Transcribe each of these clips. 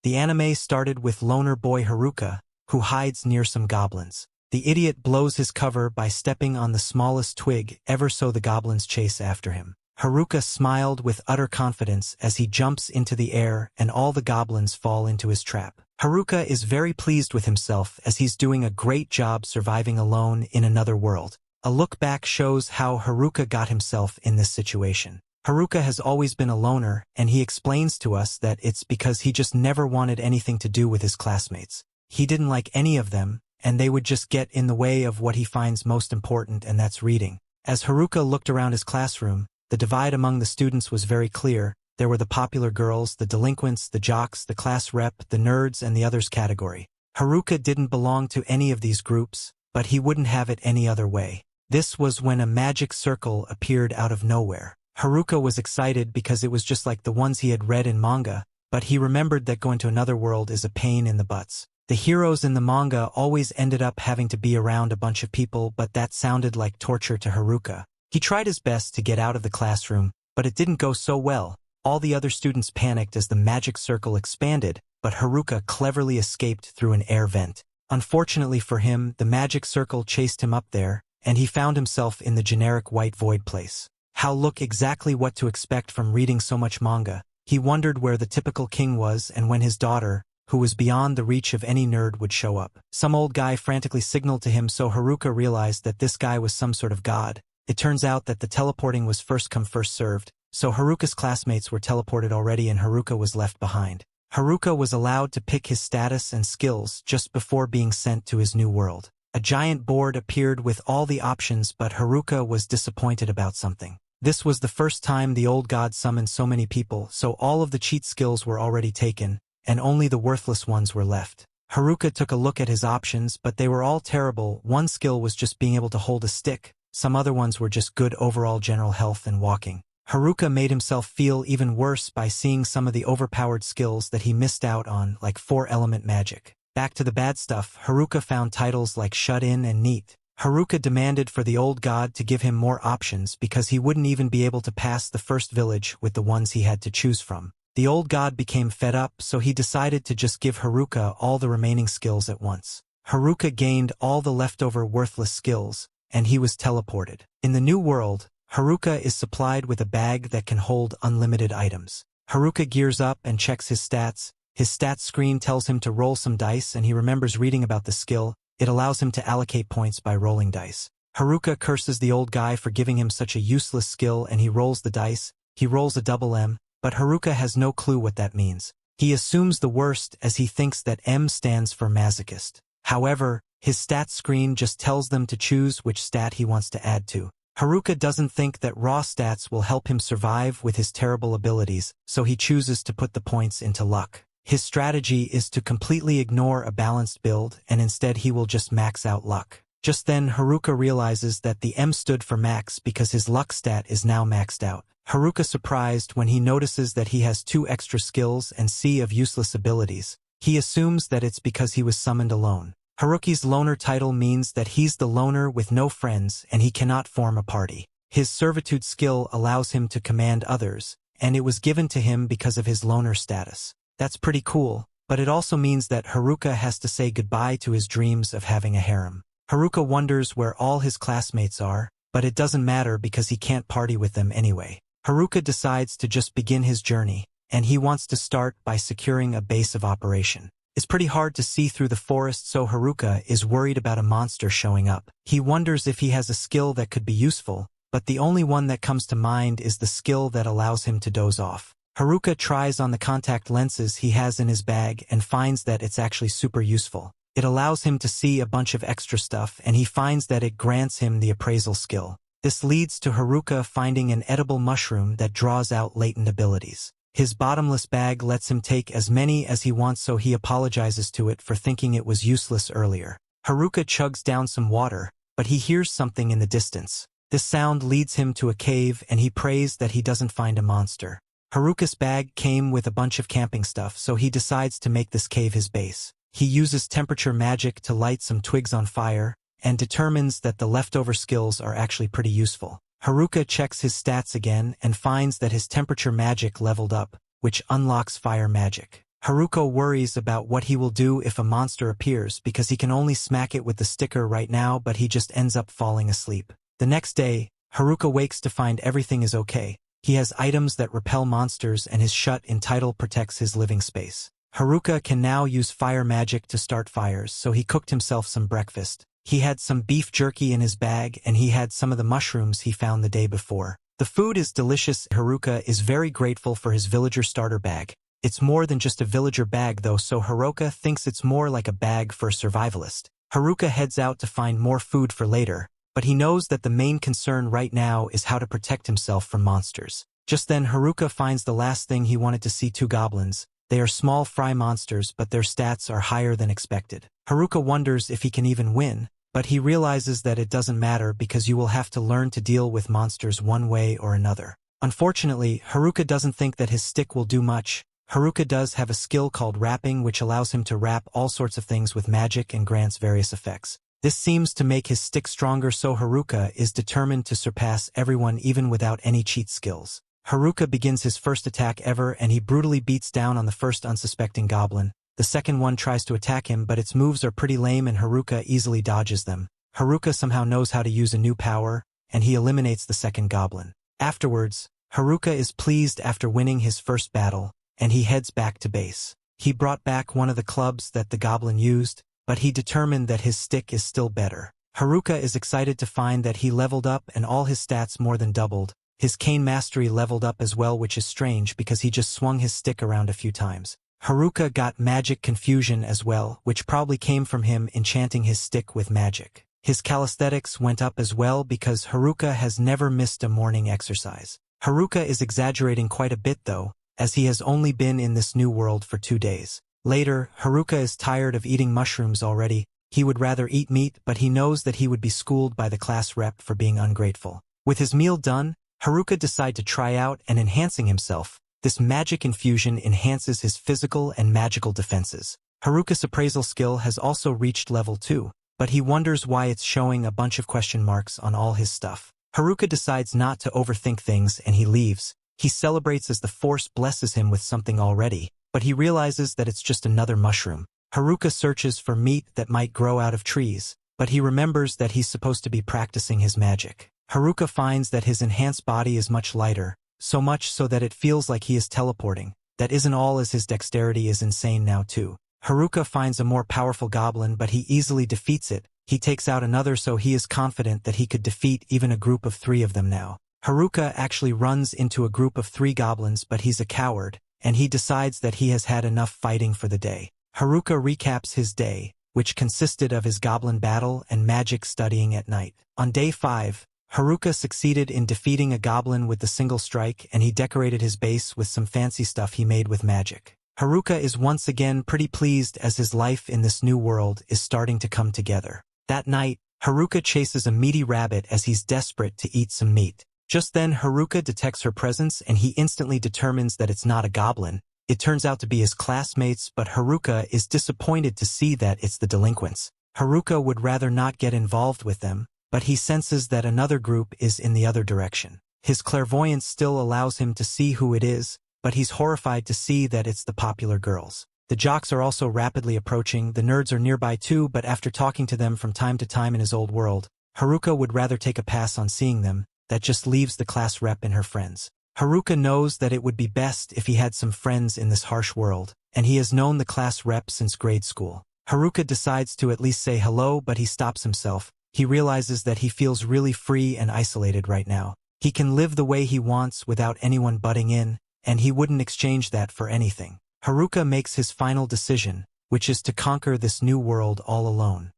The anime started with loner boy Haruka, who hides near some goblins. The idiot blows his cover by stepping on the smallest twig, ever so the goblins chase after him. Haruka smiled with utter confidence as he jumps into the air and all the goblins fall into his trap. Haruka is very pleased with himself as he's doing a great job surviving alone in another world. A look back shows how Haruka got himself in this situation. Haruka has always been a loner, and he explains to us that it's because he just never wanted anything to do with his classmates. He didn't like any of them, and they would just get in the way of what he finds most important, and that's reading. As Haruka looked around his classroom, the divide among the students was very clear. There were the popular girls, the delinquents, the jocks, the class rep, the nerds, and the others category. Haruka didn't belong to any of these groups, but he wouldn't have it any other way. This was when a magic circle appeared out of nowhere. Haruka was excited because it was just like the ones he had read in manga, but he remembered that going to another world is a pain in the butts. The heroes in the manga always ended up having to be around a bunch of people, but that sounded like torture to Haruka. He tried his best to get out of the classroom, but it didn't go so well. All the other students panicked as the magic circle expanded, but Haruka cleverly escaped through an air vent. Unfortunately for him, the magic circle chased him up there, and he found himself in the generic white void place. How look exactly what to expect from reading so much manga. He wondered where the typical king was and when his daughter, who was beyond the reach of any nerd, would show up. Some old guy frantically signaled to him, so Haruka realized that this guy was some sort of god. It turns out that the teleporting was first come first served, so Haruka's classmates were teleported already and Haruka was left behind. Haruka was allowed to pick his status and skills just before being sent to his new world. A giant board appeared with all the options, but Haruka was disappointed about something. This was the first time the old god summoned so many people, so all of the cheat skills were already taken, and only the worthless ones were left. Haruka took a look at his options, but they were all terrible. One skill was just being able to hold a stick. Some other ones were just good overall general health and walking. Haruka made himself feel even worse by seeing some of the overpowered skills that he missed out on, like 4-element magic. Back to the bad stuff, Haruka found titles like Shut In and Neat. Haruka demanded for the old god to give him more options because he wouldn't even be able to pass the first village with the ones he had to choose from. The old god became fed up, so he decided to just give Haruka all the remaining skills at once. Haruka gained all the leftover worthless skills, and he was teleported. In the new world, Haruka is supplied with a bag that can hold unlimited items. Haruka gears up and checks his stats. His stats screen tells him to roll some dice, and he remembers reading about the skill. It allows him to allocate points by rolling dice. Haruka curses the old guy for giving him such a useless skill, and he rolls the dice. He rolls a double M, but Haruka has no clue what that means. He assumes the worst as he thinks that M stands for masochist. However, his stats screen just tells them to choose which stat he wants to add to. Haruka doesn't think that raw stats will help him survive with his terrible abilities, so he chooses to put the points into luck. His strategy is to completely ignore a balanced build, and instead he will just max out luck. Just then, Haruka realizes that the M stood for max because his luck stat is now maxed out. Haruka surprised when he notices that he has 2 extra skills and C of useless abilities. He assumes that it's because he was summoned alone. Haruki's loner title means that he's the loner with no friends and he cannot form a party. His servitude skill allows him to command others, and it was given to him because of his loner status. That's pretty cool, but it also means that Haruka has to say goodbye to his dreams of having a harem. Haruka wonders where all his classmates are, but it doesn't matter because he can't party with them anyway. Haruka decides to just begin his journey, and he wants to start by securing a base of operation. It's pretty hard to see through the forest, so Haruka is worried about a monster showing up. He wonders if he has a skill that could be useful, but the only one that comes to mind is the skill that allows him to doze off. Haruka tries on the contact lenses he has in his bag and finds that it's actually super useful. It allows him to see a bunch of extra stuff, and he finds that it grants him the appraisal skill. This leads to Haruka finding an edible mushroom that draws out latent abilities. His bottomless bag lets him take as many as he wants, so he apologizes to it for thinking it was useless earlier. Haruka chugs down some water, but he hears something in the distance. This sound leads him to a cave, and he prays that he doesn't find a monster. Haruka's bag came with a bunch of camping stuff, so he decides to make this cave his base. He uses temperature magic to light some twigs on fire, and determines that the leftover skills are actually pretty useful. Haruka checks his stats again and finds that his temperature magic leveled up, which unlocks fire magic. Haruka worries about what he will do if a monster appears because he can only smack it with the sticker right now, but he just ends up falling asleep. The next day, Haruka wakes to find everything is okay. He has items that repel monsters and his shut-in title protects his living space. Haruka can now use fire magic to start fires, so he cooked himself some breakfast. He had some beef jerky in his bag and he had some of the mushrooms he found the day before. The food is delicious. Haruka is very grateful for his villager starter bag. It's more than just a villager bag though, so Haruka thinks it's more like a bag for a survivalist. Haruka heads out to find more food for later, but he knows that the main concern right now is how to protect himself from monsters. Just then Haruka finds the last thing he wanted to see: two goblins. They are small fry monsters, but their stats are higher than expected. Haruka wonders if he can even win, but he realizes that it doesn't matter because you will have to learn to deal with monsters one way or another. Unfortunately, Haruka doesn't think that his stick will do much. Haruka does have a skill called wrapping, which allows him to wrap all sorts of things with magic and grants various effects. This seems to make his stick stronger, so Haruka is determined to surpass everyone even without any cheat skills. Haruka begins his first attack ever and he brutally beats down on the first unsuspecting goblin. The second one tries to attack him, but its moves are pretty lame and Haruka easily dodges them. Haruka somehow knows how to use a new power, and he eliminates the second goblin. Afterwards, Haruka is pleased after winning his first battle, and he heads back to base. He brought back one of the clubs that the goblin used, but he determined that his stick is still better. Haruka is excited to find that he leveled up and all his stats more than doubled. His cane mastery leveled up as well, which is strange because he just swung his stick around a few times. Haruka got magic confusion as well, which probably came from him enchanting his stick with magic. His calisthenics went up as well because Haruka has never missed a morning exercise. Haruka is exaggerating quite a bit though, as he has only been in this new world for 2 days. Later, Haruka is tired of eating mushrooms already. He would rather eat meat, but he knows that he would be schooled by the class rep for being ungrateful. With his meal done, Haruka decides to try out and enhancing himself. This magic infusion enhances his physical and magical defenses. Haruka's appraisal skill has also reached level 2, but he wonders why it's showing a bunch of question marks on all his stuff. Haruka decides not to overthink things and he leaves. He celebrates as the force blesses him with something already, but he realizes that it's just another mushroom. Haruka searches for meat that might grow out of trees, but he remembers that he's supposed to be practicing his magic. Haruka finds that his enhanced body is much lighter, so much so that it feels like he is teleporting. That isn't all, as his dexterity is insane now too. Haruka finds a more powerful goblin, but he easily defeats it. He takes out another, so he is confident that he could defeat even a group of 3 of them now. Haruka actually runs into a group of 3 goblins, but he's a coward, and he decides that he has had enough fighting for the day. Haruka recaps his day, which consisted of his goblin battle and magic studying at night. On day 5, Haruka succeeded in defeating a goblin with the single strike, and he decorated his base with some fancy stuff he made with magic. Haruka is once again pretty pleased as his life in this new world is starting to come together. That night, Haruka chases a meaty rabbit as he's desperate to eat some meat. Just then Haruka detects her presence and he instantly determines that it's not a goblin. It turns out to be his classmates, but Haruka is disappointed to see that it's the delinquents. Haruka would rather not get involved with them, but he senses that another group is in the other direction. His clairvoyance still allows him to see who it is, but he's horrified to see that it's the popular girls. The jocks are also rapidly approaching. The nerds are nearby too, but after talking to them from time to time in his old world, Haruka would rather take a pass on seeing them. That just leaves the class rep and her friends. Haruka knows that it would be best if he had some friends in this harsh world, and he has known the class rep since grade school. Haruka decides to at least say hello, but he stops himself. He realizes that he feels really free and isolated right now. He can live the way he wants without anyone butting in, and he wouldn't exchange that for anything. Haruka makes his final decision, which is to conquer this new world all alone.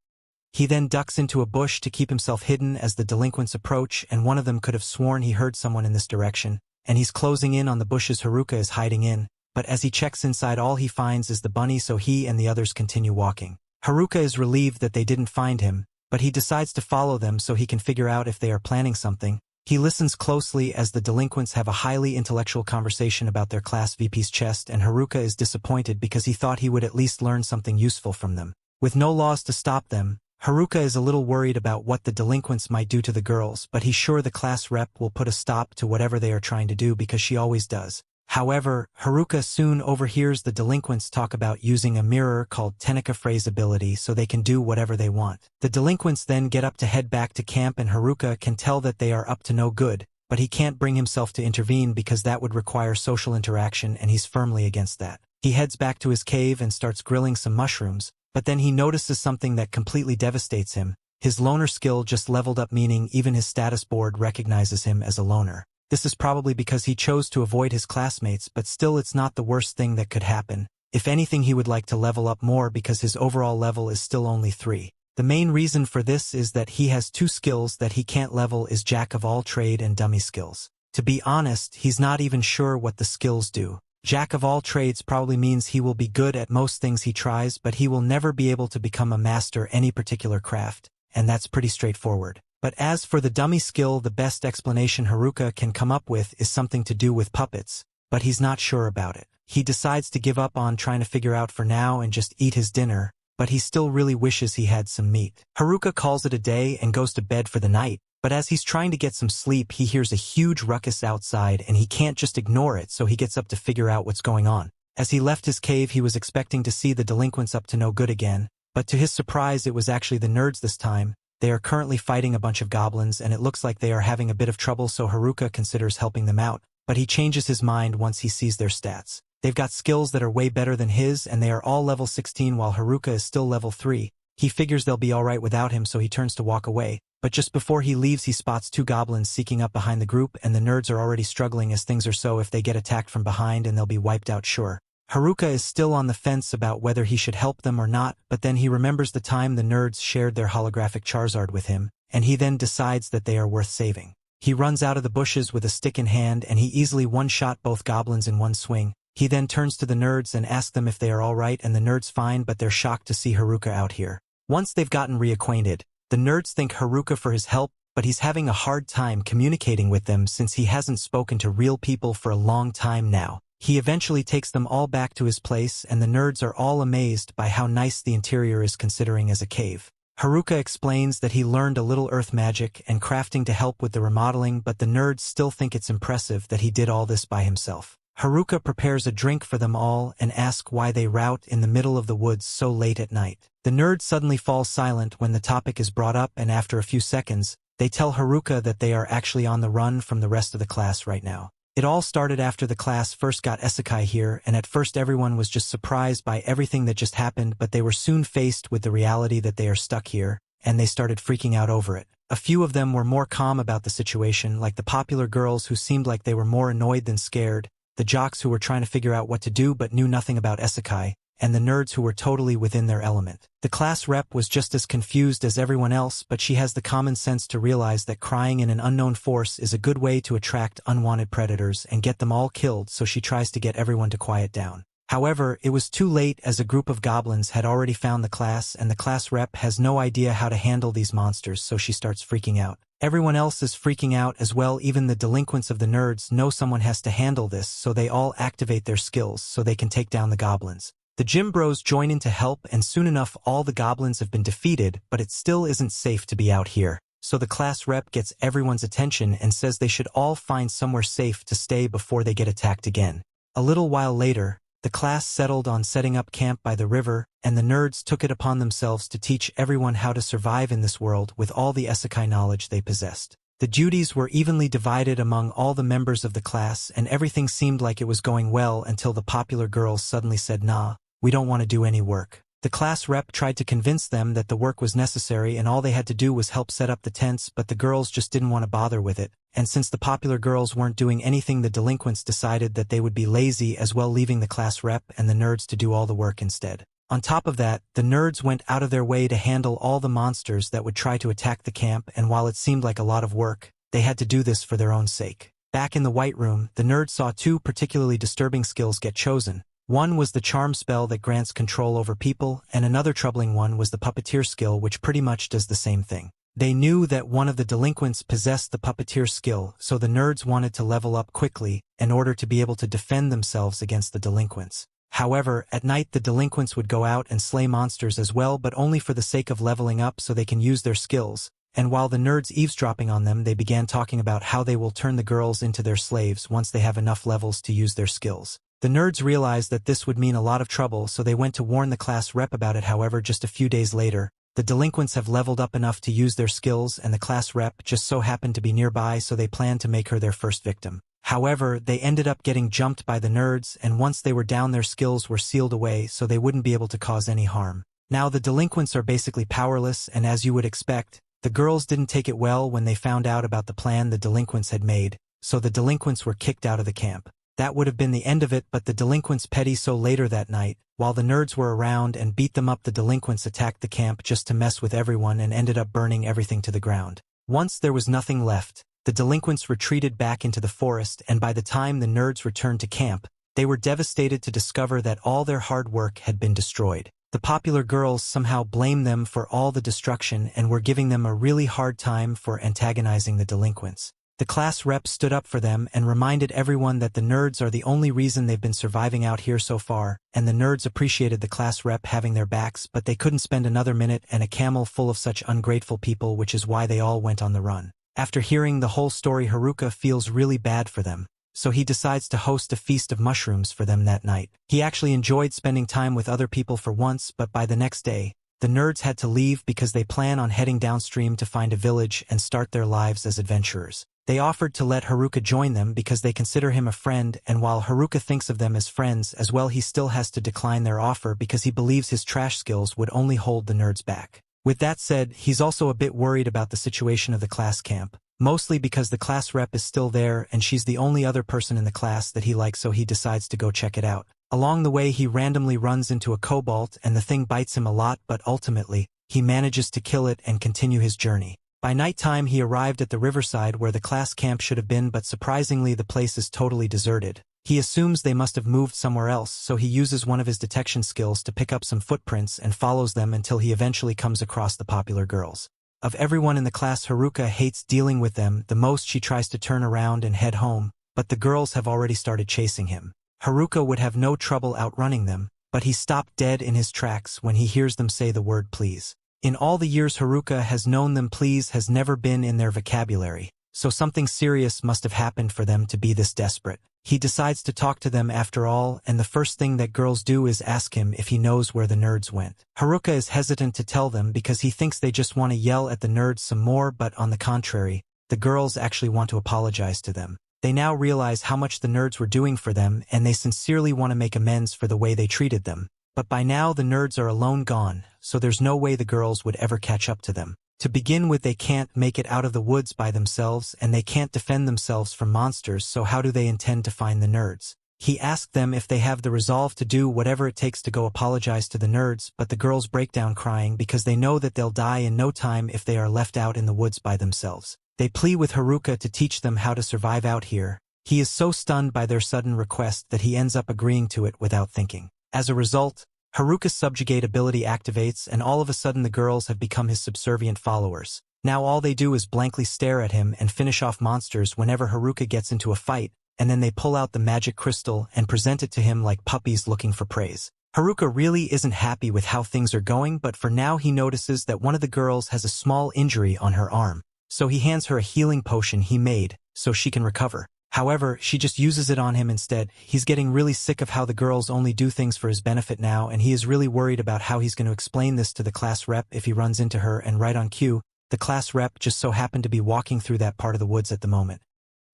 He then ducks into a bush to keep himself hidden as the delinquents approach, and one of them could have sworn he heard someone in this direction, and he's closing in on the bushes Haruka is hiding in, but as he checks inside all he finds is the bunny, so he and the others continue walking. Haruka is relieved that they didn't find him, but he decides to follow them so he can figure out if they are planning something. He listens closely as the delinquents have a highly intellectual conversation about their class VP's chest, and Haruka is disappointed because he thought he would at least learn something useful from them. With no laws to stop them, Haruka is a little worried about what the delinquents might do to the girls, but he's sure the class rep will put a stop to whatever they are trying to do because she always does. However, Haruka soon overhears the delinquents talk about using a mirror called Tenica phrase ability so they can do whatever they want. The delinquents then get up to head back to camp and Haruka can tell that they are up to no good, but he can't bring himself to intervene because that would require social interaction and he's firmly against that. He heads back to his cave and starts grilling some mushrooms, but then he notices something that completely devastates him. His loner skill just leveled up, meaning even his status board recognizes him as a loner. This is probably because he chose to avoid his classmates, but still it's not the worst thing that could happen. If anything, he would like to level up more because his overall level is still only 3. The main reason for this is that he has 2 skills that he can't level is Jack of all trade and dummy skills. To be honest, he's not even sure what the skills do. Jack of all trades probably means he will be good at most things he tries, but he will never be able to become a master any particular craft, and that's pretty straightforward. But as for the dummy skill, the best explanation Haruka can come up with is something to do with puppets, but he's not sure about it. He decides to give up on trying to figure out for now and just eat his dinner, but he still really wishes he had some meat. Haruka calls it a day and goes to bed for the night, but as he's trying to get some sleep, he hears a huge ruckus outside and he can't just ignore it, so he gets up to figure out what's going on. As he left his cave, he was expecting to see the delinquents up to no good again, but to his surprise it was actually the nerds this time. They are currently fighting a bunch of goblins and it looks like they are having a bit of trouble, so Haruka considers helping them out, but he changes his mind once he sees their stats. They've got skills that are way better than his and they are all level 16 while Haruka is still level 3. He figures they'll be alright without him, so he turns to walk away, but just before he leaves he spots 2 goblins sneaking up behind the group and the nerds are already struggling as things are so if they get attacked from behind and they'll be wiped out sure. Haruka is still on the fence about whether he should help them or not, but then he remembers the time the nerds shared their holographic Charizard with him, and he then decides that they are worth saving. He runs out of the bushes with a stick in hand and he easily one-shot both goblins in one swing. He then turns to the nerds and asks them if they are alright, and the nerds fine, but they're shocked to see Haruka out here. Once they've gotten reacquainted, the nerds thank Haruka for his help, but he's having a hard time communicating with them since he hasn't spoken to real people for a long time now. He eventually takes them all back to his place and the nerds are all amazed by how nice the interior is considering as a cave. Haruka explains that he learned a little earth magic and crafting to help with the remodeling, but the nerds still think it's impressive that he did all this by himself. Haruka prepares a drink for them all and asks why they route in the middle of the woods so late at night. The nerds suddenly fall silent when the topic is brought up, and after a few seconds, they tell Haruka that they are actually on the run from the rest of the class right now. It all started after the class first got Ecchi here, and at first everyone was just surprised by everything that just happened, but they were soon faced with the reality that they are stuck here, and they started freaking out over it. A few of them were more calm about the situation, like the popular girls who seemed like they were more annoyed than scared, the jocks who were trying to figure out what to do but knew nothing about Ecchi, and the nerds who were totally within their element. The class rep was just as confused as everyone else, but she has the common sense to realize that crying in an unknown force is a good way to attract unwanted predators and get them all killed, so she tries to get everyone to quiet down. However, it was too late as a group of goblins had already found the class and the class rep has no idea how to handle these monsters, so she starts freaking out. Everyone else is freaking out as well, even the delinquents of the nerds know someone has to handle this, so they all activate their skills so they can take down the goblins. The gym bros join in to help and soon enough all the goblins have been defeated, but it still isn't safe to be out here. So the class rep gets everyone's attention and says they should all find somewhere safe to stay before they get attacked again. A little while later, the class settled on setting up camp by the river, and the nerds took it upon themselves to teach everyone how to survive in this world with all the Ecchi knowledge they possessed. The duties were evenly divided among all the members of the class and everything seemed like it was going well until the popular girls suddenly said, "Nah, we don't want to do any work." The class rep tried to convince them that the work was necessary and all they had to do was help set up the tents, but the girls just didn't want to bother with it, and since the popular girls weren't doing anything, the delinquents decided that they would be lazy as well, leaving the class rep and the nerds to do all the work instead. On top of that, the nerds went out of their way to handle all the monsters that would try to attack the camp, and while it seemed like a lot of work, they had to do this for their own sake. Back in the White Room, the nerds saw 2 particularly disturbing skills get chosen. One was the charm spell that grants control over people, and another troubling one was the puppeteer skill, which pretty much does the same thing. They knew that one of the delinquents possessed the puppeteer skill, so the nerds wanted to level up quickly in order to be able to defend themselves against the delinquents. However, at night the delinquents would go out and slay monsters as well, but only for the sake of leveling up so they can use their skills, and while the nerds eavesdropping on them, they began talking about how they will turn the girls into their slaves once they have enough levels to use their skills. The nerds realized that this would mean a lot of trouble, so they went to warn the class rep about it. However, just a few days later, the delinquents have leveled up enough to use their skills, and the class rep just so happened to be nearby, so they planned to make her their first victim. However, they ended up getting jumped by the nerds, and once they were down, their skills were sealed away so they wouldn't be able to cause any harm. Now the delinquents are basically powerless, and as you would expect, the girls didn't take it well when they found out about the plan the delinquents had made, so the delinquents were kicked out of the camp. That would have been the end of it, but the delinquents petty, so later that night, while the nerds were around and beat them up, the delinquents attacked the camp just to mess with everyone and ended up burning everything to the ground. Once there was nothing left, the delinquents retreated back into the forest, and by the time the nerds returned to camp, they were devastated to discover that all their hard work had been destroyed. The popular girls somehow blamed them for all the destruction and were giving them a really hard time for antagonizing the delinquents. The class rep stood up for them and reminded everyone that the nerds are the only reason they've been surviving out here so far, and the nerds appreciated the class rep having their backs, but they couldn't spend another minute and a camel full of such ungrateful people, which is why they all went on the run. After hearing the whole story, Haruka feels really bad for them, so he decides to host a feast of mushrooms for them that night. He actually enjoyed spending time with other people for once, but by the next day, the nerds had to leave because they plan on heading downstream to find a village and start their lives as adventurers. They offered to let Haruka join them because they consider him a friend, and while Haruka thinks of them as friends as well, he still has to decline their offer because he believes his trash skills would only hold the nerds back. With that said, he's also a bit worried about the situation of the class camp, mostly because the class rep is still there and she's the only other person in the class that he likes, so he decides to go check it out. Along the way, he randomly runs into a cobalt and the thing bites him a lot, but ultimately, he manages to kill it and continue his journey. By nighttime, he arrived at the riverside where the class camp should have been, but surprisingly the place is totally deserted. He assumes they must have moved somewhere else, so he uses one of his detection skills to pick up some footprints and follows them until he eventually comes across the popular girls. Of everyone in the class, Haruka hates dealing with them the most. She tries to turn around and head home, but the girls have already started chasing him. Haruka would have no trouble outrunning them, but he stopped dead in his tracks when he hears them say the word please. In all the years Haruka has known them, please has never been in their vocabulary, so something serious must have happened for them to be this desperate. He decides to talk to them after all, and the first thing that girls do is ask him if he knows where the nerds went. Haruka is hesitant to tell them because he thinks they just want to yell at the nerds some more, but on the contrary, the girls actually want to apologize to them. They now realize how much the nerds were doing for them, and they sincerely want to make amends for the way they treated them. But by now the nerds are alone gone, so there's no way the girls would ever catch up to them. To begin with, they can't make it out of the woods by themselves, and they can't defend themselves from monsters, so how do they intend to find the nerds? He asked them if they have the resolve to do whatever it takes to go apologize to the nerds, but the girls break down crying because they know that they'll die in no time if they are left out in the woods by themselves. They plead with Haruka to teach them how to survive out here. He is so stunned by their sudden request that he ends up agreeing to it without thinking. As a result, Haruka's subjugate ability activates, and all of a sudden the girls have become his subservient followers. Now all they do is blankly stare at him and finish off monsters whenever Haruka gets into a fight, and then they pull out the magic crystal and present it to him like puppies looking for praise. Haruka really isn't happy with how things are going, but for now he notices that one of the girls has a small injury on her arm, so he hands her a healing potion he made so she can recover. However, she just uses it on him instead. He's getting really sick of how the girls only do things for his benefit now, and he is really worried about how he's going to explain this to the class rep if he runs into her, and right on cue, the class rep just so happened to be walking through that part of the woods at the moment.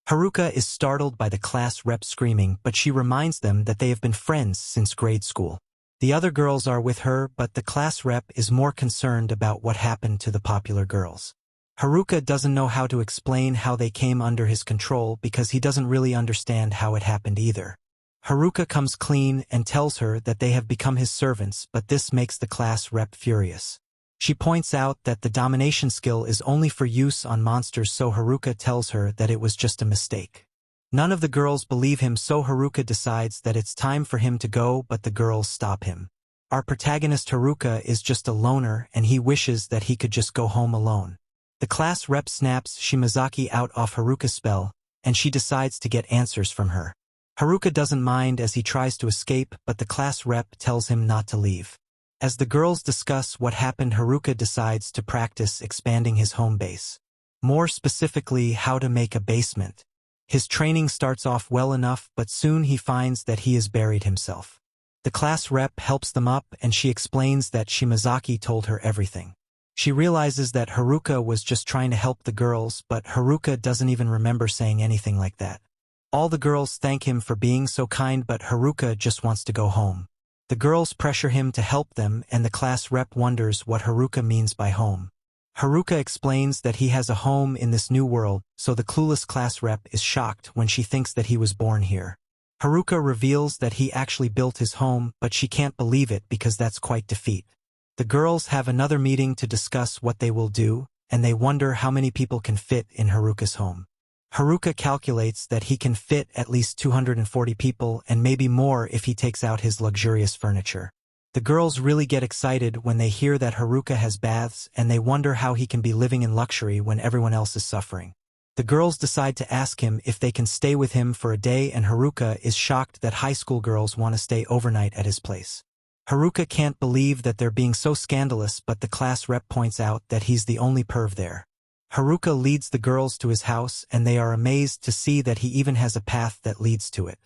Haruka is startled by the class rep screaming, but she reminds them that they have been friends since grade school. The other girls are with her, but the class rep is more concerned about what happened to the popular girls. Haruka doesn't know how to explain how they came under his control because he doesn't really understand how it happened either. Haruka comes clean and tells her that they have become his servants, but this makes the class rep furious. She points out that the domination skill is only for use on monsters, so Haruka tells her that it was just a mistake. None of the girls believe him, so Haruka decides that it's time for him to go, but the girls stop him. Our protagonist Haruka is just a loner, and he wishes that he could just go home alone. The class rep snaps Shimazaki out off Haruka's spell, and she decides to get answers from her. Haruka doesn't mind as he tries to escape, but the class rep tells him not to leave. As the girls discuss what happened, Haruka decides to practice expanding his home base. More specifically, how to make a basement. His training starts off well enough, but soon he finds that he has buried himself. The class rep helps them up and she explains that Shimazaki told her everything. She realizes that Haruka was just trying to help the girls, but Haruka doesn't even remember saying anything like that. All the girls thank him for being so kind, but Haruka just wants to go home. The girls pressure him to help them, and the class rep wonders what Haruka means by home. Haruka explains that he has a home in this new world, so the clueless class rep is shocked when she thinks that he was born here. Haruka reveals that he actually built his home, but she can't believe it because that's quite defeat. The girls have another meeting to discuss what they will do, and they wonder how many people can fit in Haruka's home. Haruka calculates that he can fit at least 240 people and maybe more if he takes out his luxurious furniture. The girls really get excited when they hear that Haruka has baths, and they wonder how he can be living in luxury when everyone else is suffering. The girls decide to ask him if they can stay with him for a day, and Haruka is shocked that high school girls want to stay overnight at his place. Haruka can't believe that they're being so scandalous, but the class rep points out that he's the only perv there. Haruka leads the girls to his house, and they are amazed to see that he even has a path that leads to it.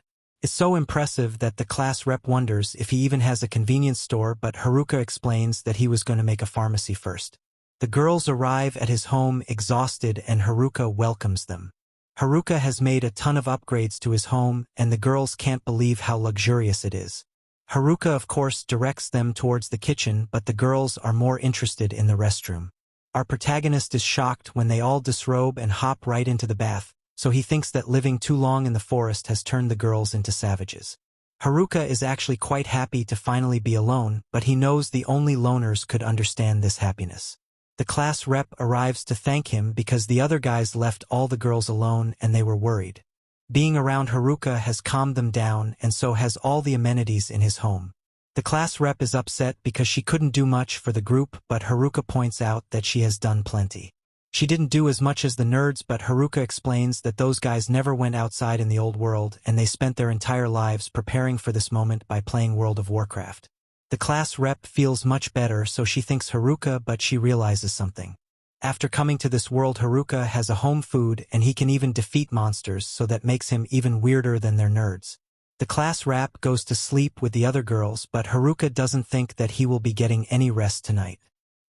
It's so impressive that the class rep wonders if he even has a convenience store, but Haruka explains that he was going to make a pharmacy first. The girls arrive at his home exhausted, and Haruka welcomes them. Haruka has made a ton of upgrades to his home, and the girls can't believe how luxurious it is. Haruka of course directs them towards the kitchen, but the girls are more interested in the restroom. Our protagonist is shocked when they all disrobe and hop right into the bath, so he thinks that living too long in the forest has turned the girls into savages. Haruka is actually quite happy to finally be alone, but he knows the only loners could understand this happiness. The class rep arrives to thank him because the other guys left all the girls alone and they were worried. Being around Haruka has calmed them down, and so has all the amenities in his home. The class rep is upset because she couldn't do much for the group, but Haruka points out that she has done plenty. She didn't do as much as the nerds, but Haruka explains that those guys never went outside in the old world and they spent their entire lives preparing for this moment by playing World of Warcraft. The class rep feels much better, so she thanks Haruka, but she realizes something. After coming to this world, Haruka has a home food and he can even defeat monsters, so that makes him even weirder than their nerds. The class rep goes to sleep with the other girls, but Haruka doesn't think that he will be getting any rest tonight.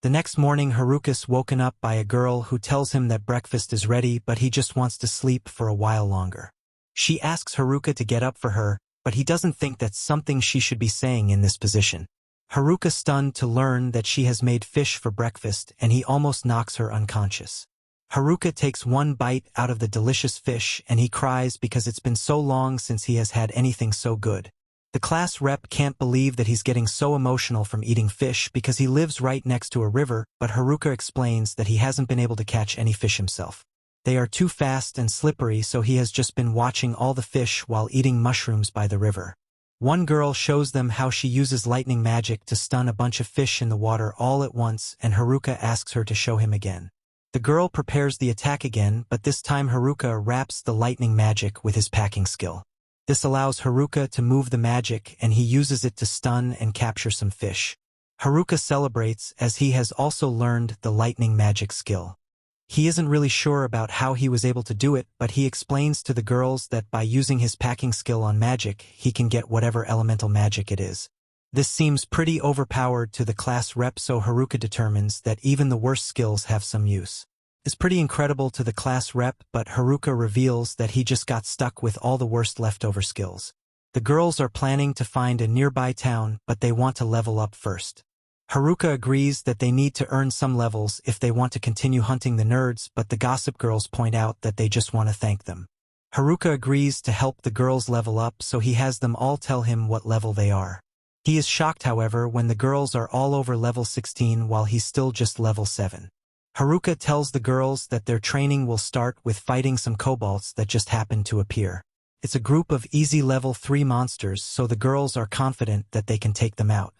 The next morning, Haruka's woken up by a girl who tells him that breakfast is ready, but he just wants to sleep for a while longer. She asks Haruka to get up for her, but he doesn't think that's something she should be saying in this position. Haruka's stunned to learn that she has made fish for breakfast, and he almost knocks her unconscious. Haruka takes one bite out of the delicious fish and he cries because it's been so long since he has had anything so good. The class rep can't believe that he's getting so emotional from eating fish because he lives right next to a river, but Haruka explains that he hasn't been able to catch any fish himself. They are too fast and slippery, so he has just been watching all the fish while eating mushrooms by the river. One girl shows them how she uses lightning magic to stun a bunch of fish in the water all at once, and Haruka asks her to show him again. The girl prepares the attack again, but this time Haruka wraps the lightning magic with his packing skill. This allows Haruka to move the magic, and he uses it to stun and capture some fish. Haruka celebrates as he has also learned the lightning magic skill. He isn't really sure about how he was able to do it, but he explains to the girls that by using his packing skill on magic, he can get whatever elemental magic it is. This seems pretty overpowered to the class rep, so Haruka determines that even the worst skills have some use. It's pretty incredible to the class rep, but Haruka reveals that he just got stuck with all the worst leftover skills. The girls are planning to find a nearby town, but they want to level up first. Haruka agrees that they need to earn some levels if they want to continue hunting the nerds, but the gossip girls point out that they just want to thank them. Haruka agrees to help the girls level up, so he has them all tell him what level they are. He is shocked, however, when the girls are all over level 16 while he's still just level 7. Haruka tells the girls that their training will start with fighting some kobolds that just happen to appear. It's a group of easy level 3 monsters, so the girls are confident that they can take them out.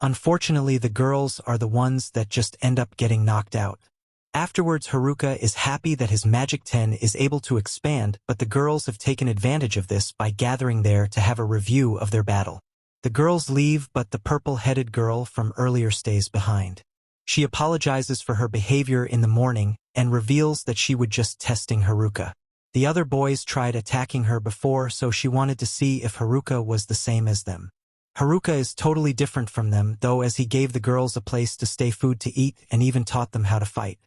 Unfortunately, the girls are the ones that just end up getting knocked out. Afterwards, Haruka is happy that his Magic 10 is able to expand, but the girls have taken advantage of this by gathering there to have a review of their battle. The girls leave, but the purple-headed girl from earlier stays behind. She apologizes for her behavior in the morning and reveals that she was just testing Haruka. The other boys tried attacking her before, so she wanted to see if Haruka was the same as them. Haruka is totally different from them, though, as he gave the girls a place to stay, food to eat, and even taught them how to fight.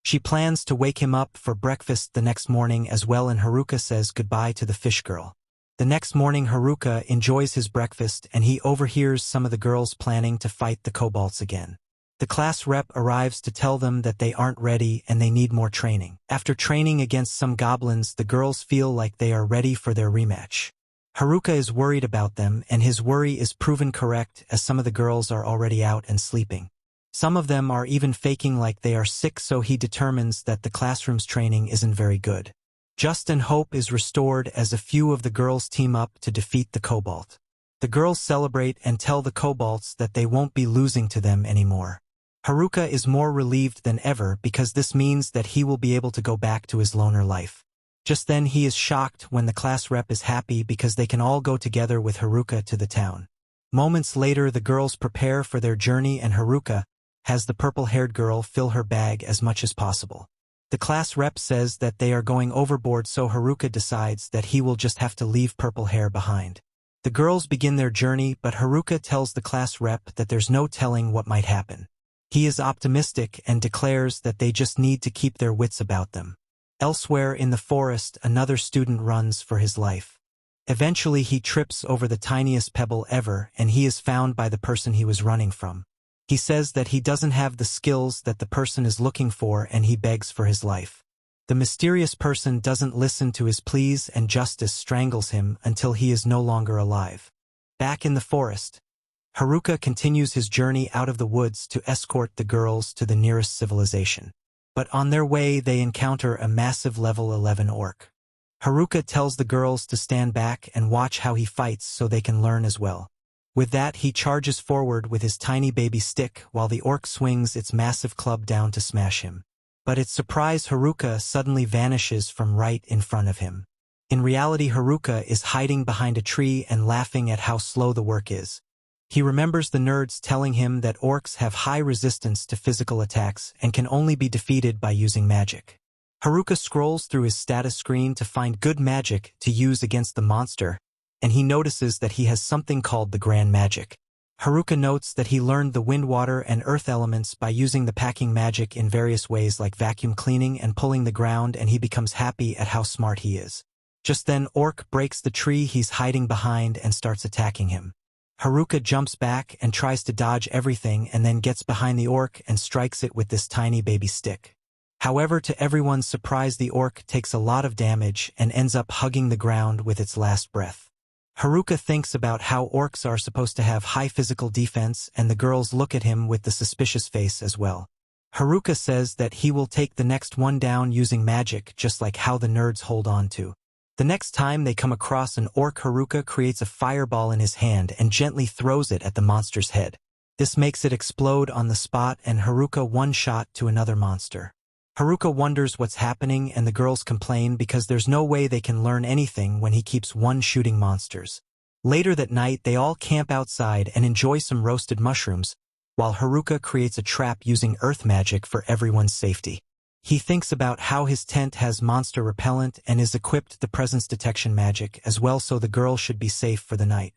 She plans to wake him up for breakfast the next morning as well, and Haruka says goodbye to the fish girl. The next morning Haruka enjoys his breakfast and he overhears some of the girls planning to fight the kobolds again. The class rep arrives to tell them that they aren't ready and they need more training. After training against some goblins, the girls feel like they are ready for their rematch. Haruka is worried about them, and his worry is proven correct as some of the girls are already out and sleeping. Some of them are even faking like they are sick, so he determines that the classroom's training isn't very good. Just and hope is restored as a few of the girls team up to defeat the kobold. The girls celebrate and tell the kobolds that they won't be losing to them anymore. Haruka is more relieved than ever because this means that he will be able to go back to his loner life. Just then he is shocked when the class rep is happy because they can all go together with Haruka to the town. Moments later the girls prepare for their journey and Haruka has the purple-haired girl fill her bag as much as possible. The class rep says that they are going overboard, so Haruka decides that he will just have to leave purple hair behind. The girls begin their journey, but Haruka tells the class rep that there's no telling what might happen. He is optimistic and declares that they just need to keep their wits about them. Elsewhere in the forest, another student runs for his life. Eventually he trips over the tiniest pebble ever, and he is found by the person he was running from. He says that he doesn't have the skills that the person is looking for, and he begs for his life. The mysterious person doesn't listen to his pleas, and justice strangles him until he is no longer alive. Back in the forest, Haruka continues his journey out of the woods to escort the girls to the nearest civilization. But on their way they encounter a massive level 11 orc. Haruka tells the girls to stand back and watch how he fights so they can learn as well. With that he charges forward with his tiny baby stick while the orc swings its massive club down to smash him. But its surprise, Haruka suddenly vanishes from right in front of him. In reality Haruka is hiding behind a tree and laughing at how slow the work is. He remembers the nerds telling him that orcs have high resistance to physical attacks and can only be defeated by using magic. Haruka scrolls through his status screen to find good magic to use against the monster, and he notices that he has something called the Grand Magic. Haruka notes that he learned the wind, water, and earth elements by using the packing magic in various ways like vacuum cleaning and pulling the ground, and he becomes happy at how smart he is. Just then Orc breaks the tree he's hiding behind and starts attacking him. Haruka jumps back and tries to dodge everything and then gets behind the orc and strikes it with this tiny baby stick. However, to everyone's surprise, the orc takes a lot of damage and ends up hugging the ground with its last breath. Haruka thinks about how orcs are supposed to have high physical defense, and the girls look at him with the suspicious face as well. Haruka says that he will take the next one down using magic, just like how the nerds hold on to. The next time they come across an orc, Haruka creates a fireball in his hand and gently throws it at the monster's head. This makes it explode on the spot, and Haruka one-shot to another monster. Haruka wonders what's happening, and the girls complain because there's no way they can learn anything when he keeps one-shooting monsters. Later that night, they all camp outside and enjoy some roasted mushrooms, while Haruka creates a trap using earth magic for everyone's safety. He thinks about how his tent has monster repellent and is equipped the presence detection magic as well, so the girl should be safe for the night.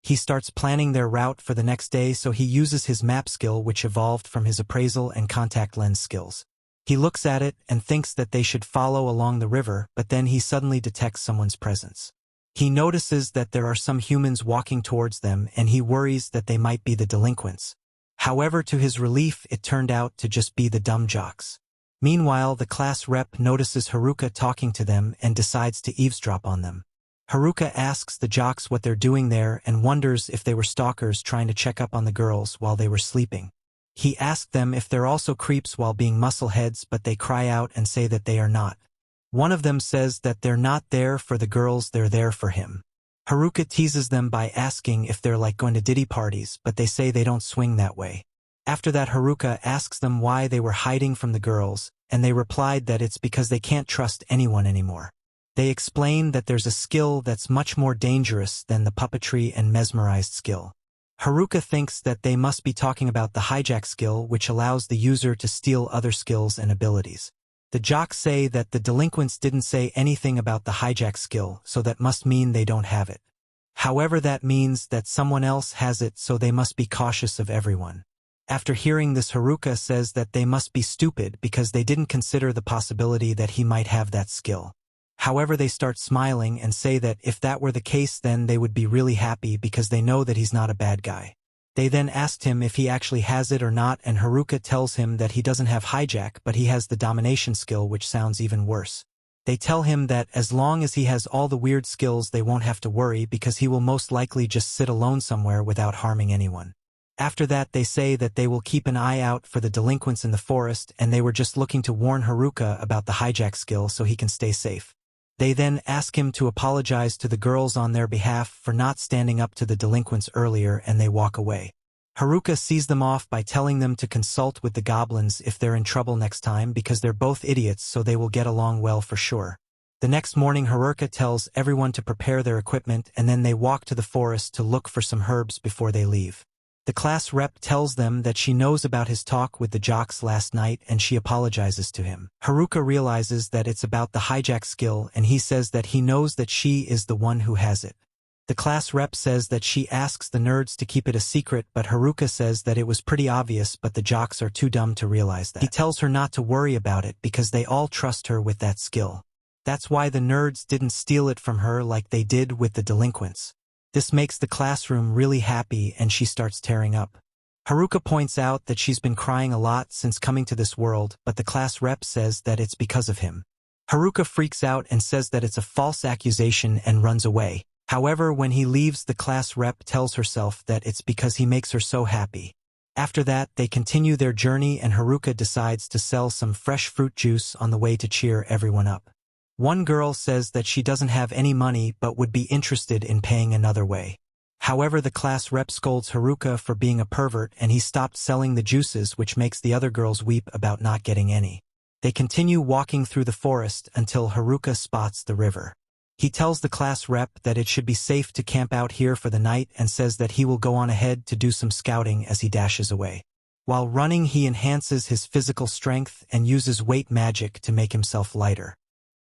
He starts planning their route for the next day, so he uses his map skill, which evolved from his appraisal and contact lens skills. He looks at it and thinks that they should follow along the river, but then he suddenly detects someone's presence. He notices that there are some humans walking towards them, and he worries that they might be the delinquents. However, to his relief, it turned out to just be the dumb jocks. Meanwhile, the class rep notices Haruka talking to them and decides to eavesdrop on them. Haruka asks the jocks what they're doing there and wonders if they were stalkers trying to check up on the girls while they were sleeping. He asked them if they're also creeps while being muscleheads, but they cry out and say that they are not. One of them says that they're not there for the girls, they're there for him. Haruka teases them by asking if they're like going to ditty parties, but they say they don't swing that way. After that, Haruka asks them why they were hiding from the girls, and they replied that it's because they can't trust anyone anymore. They explain that there's a skill that's much more dangerous than the puppetry and mesmerized skill. Haruka thinks that they must be talking about the hijack skill, which allows the user to steal other skills and abilities. The jocks say that the delinquents didn't say anything about the hijack skill, so that must mean they don't have it. However, that means that someone else has it, so they must be cautious of everyone. After hearing this, Haruka says that they must be stupid because they didn't consider the possibility that he might have that skill. However, they start smiling and say that if that were the case, then they would be really happy because they know that he's not a bad guy. They then asked him if he actually has it or not, and Haruka tells him that he doesn't have hijack, but he has the domination skill, which sounds even worse. They tell him that as long as he has all the weird skills, they won't have to worry because he will most likely just sit alone somewhere without harming anyone. After that, they say that they will keep an eye out for the delinquents in the forest, and they were just looking to warn Haruka about the hijack skill so he can stay safe. They then ask him to apologize to the girls on their behalf for not standing up to the delinquents earlier, and they walk away. Haruka sees them off by telling them to consult with the goblins if they're in trouble next time because they're both idiots, so they will get along well for sure. The next morning, Haruka tells everyone to prepare their equipment, and then they walk to the forest to look for some herbs before they leave. The class rep tells them that she knows about his talk with the jocks last night, and she apologizes to him. Haruka realizes that it's about the hijack skill, and he says that he knows that she is the one who has it. The class rep says that she asks the nerds to keep it a secret, but Haruka says that it was pretty obvious, but the jocks are too dumb to realize that. He tells her not to worry about it because they all trust her with that skill. That's why the nerds didn't steal it from her like they did with the delinquents. This makes the classroom really happy, and she starts tearing up. Haruka points out that she's been crying a lot since coming to this world, but the class rep says that it's because of him. Haruka freaks out and says that it's a false accusation and runs away. However, when he leaves, the class rep tells herself that it's because he makes her so happy. After that, they continue their journey, and Haruka decides to sell some fresh fruit juice on the way to cheer everyone up. One girl says that she doesn't have any money but would be interested in paying another way. However, the class rep scolds Haruka for being a pervert, and he stopped selling the juices, which makes the other girls weep about not getting any. They continue walking through the forest until Haruka spots the river. He tells the class rep that it should be safe to camp out here for the night and says that he will go on ahead to do some scouting as he dashes away. While running, he enhances his physical strength and uses weight magic to make himself lighter.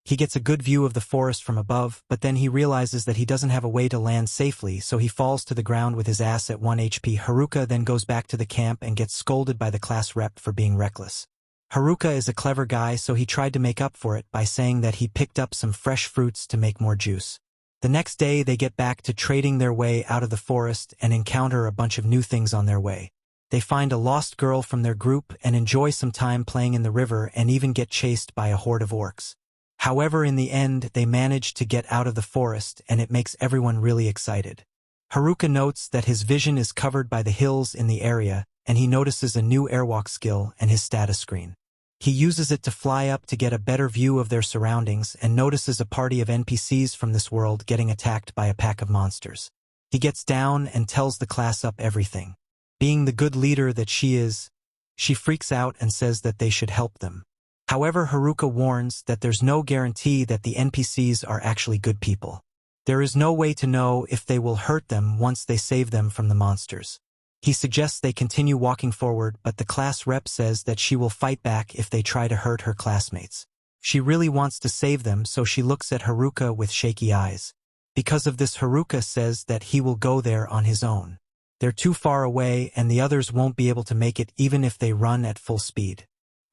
He gets a good view of the forest from above, but then he realizes that he doesn't have a way to land safely, so he falls to the ground with his ass at 1 HP. Haruka then goes back to the camp and gets scolded by the class rep for being reckless. Haruka is a clever guy, so he tried to make up for it by saying that he picked up some fresh fruits to make more juice. The next day, they get back to trading their way out of the forest and encounter a bunch of new things on their way. They find a lost girl from their group and enjoy some time playing in the river, and even get chased by a horde of orcs. However, in the end, they manage to get out of the forest, and it makes everyone really excited. Haruka notes that his vision is covered by the hills in the area, and he notices a new airwalk skill and his status screen. He uses it to fly up to get a better view of their surroundings and notices a party of NPCs from this world getting attacked by a pack of monsters. He gets down and tells the class up everything. Being the good leader that she is, she freaks out and says that they should help them. However, Haruka warns that there's no guarantee that the NPCs are actually good people. There is no way to know if they will hurt them once they save them from the monsters. He suggests they continue walking forward, but the class rep says that she will fight back if they try to hurt her classmates. She really wants to save them, so she looks at Haruka with shaky eyes. Because of this, Haruka says that he will go there on his own. They're too far away, and the others won't be able to make it even if they run at full speed.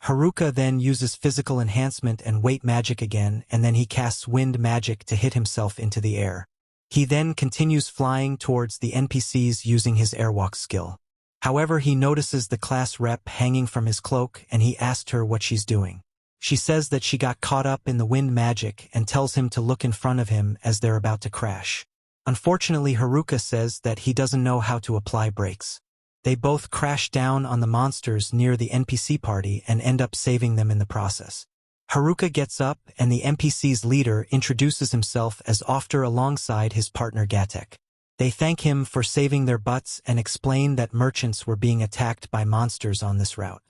Haruka then uses physical enhancement and weight magic again, and then he casts wind magic to hit himself into the air. He then continues flying towards the NPCs using his airwalk skill. However, he notices the class rep hanging from his cloak, and he asked her what she's doing. She says that she got caught up in the wind magic and tells him to look in front of him as they're about to crash. Unfortunately, Haruka says that he doesn't know how to apply brakes. They both crash down on the monsters near the NPC party and end up saving them in the process. Haruka gets up, and the NPC's leader introduces himself as Ofter alongside his partner Gatek. They thank him for saving their butts and explain that merchants were being attacked by monsters on this route.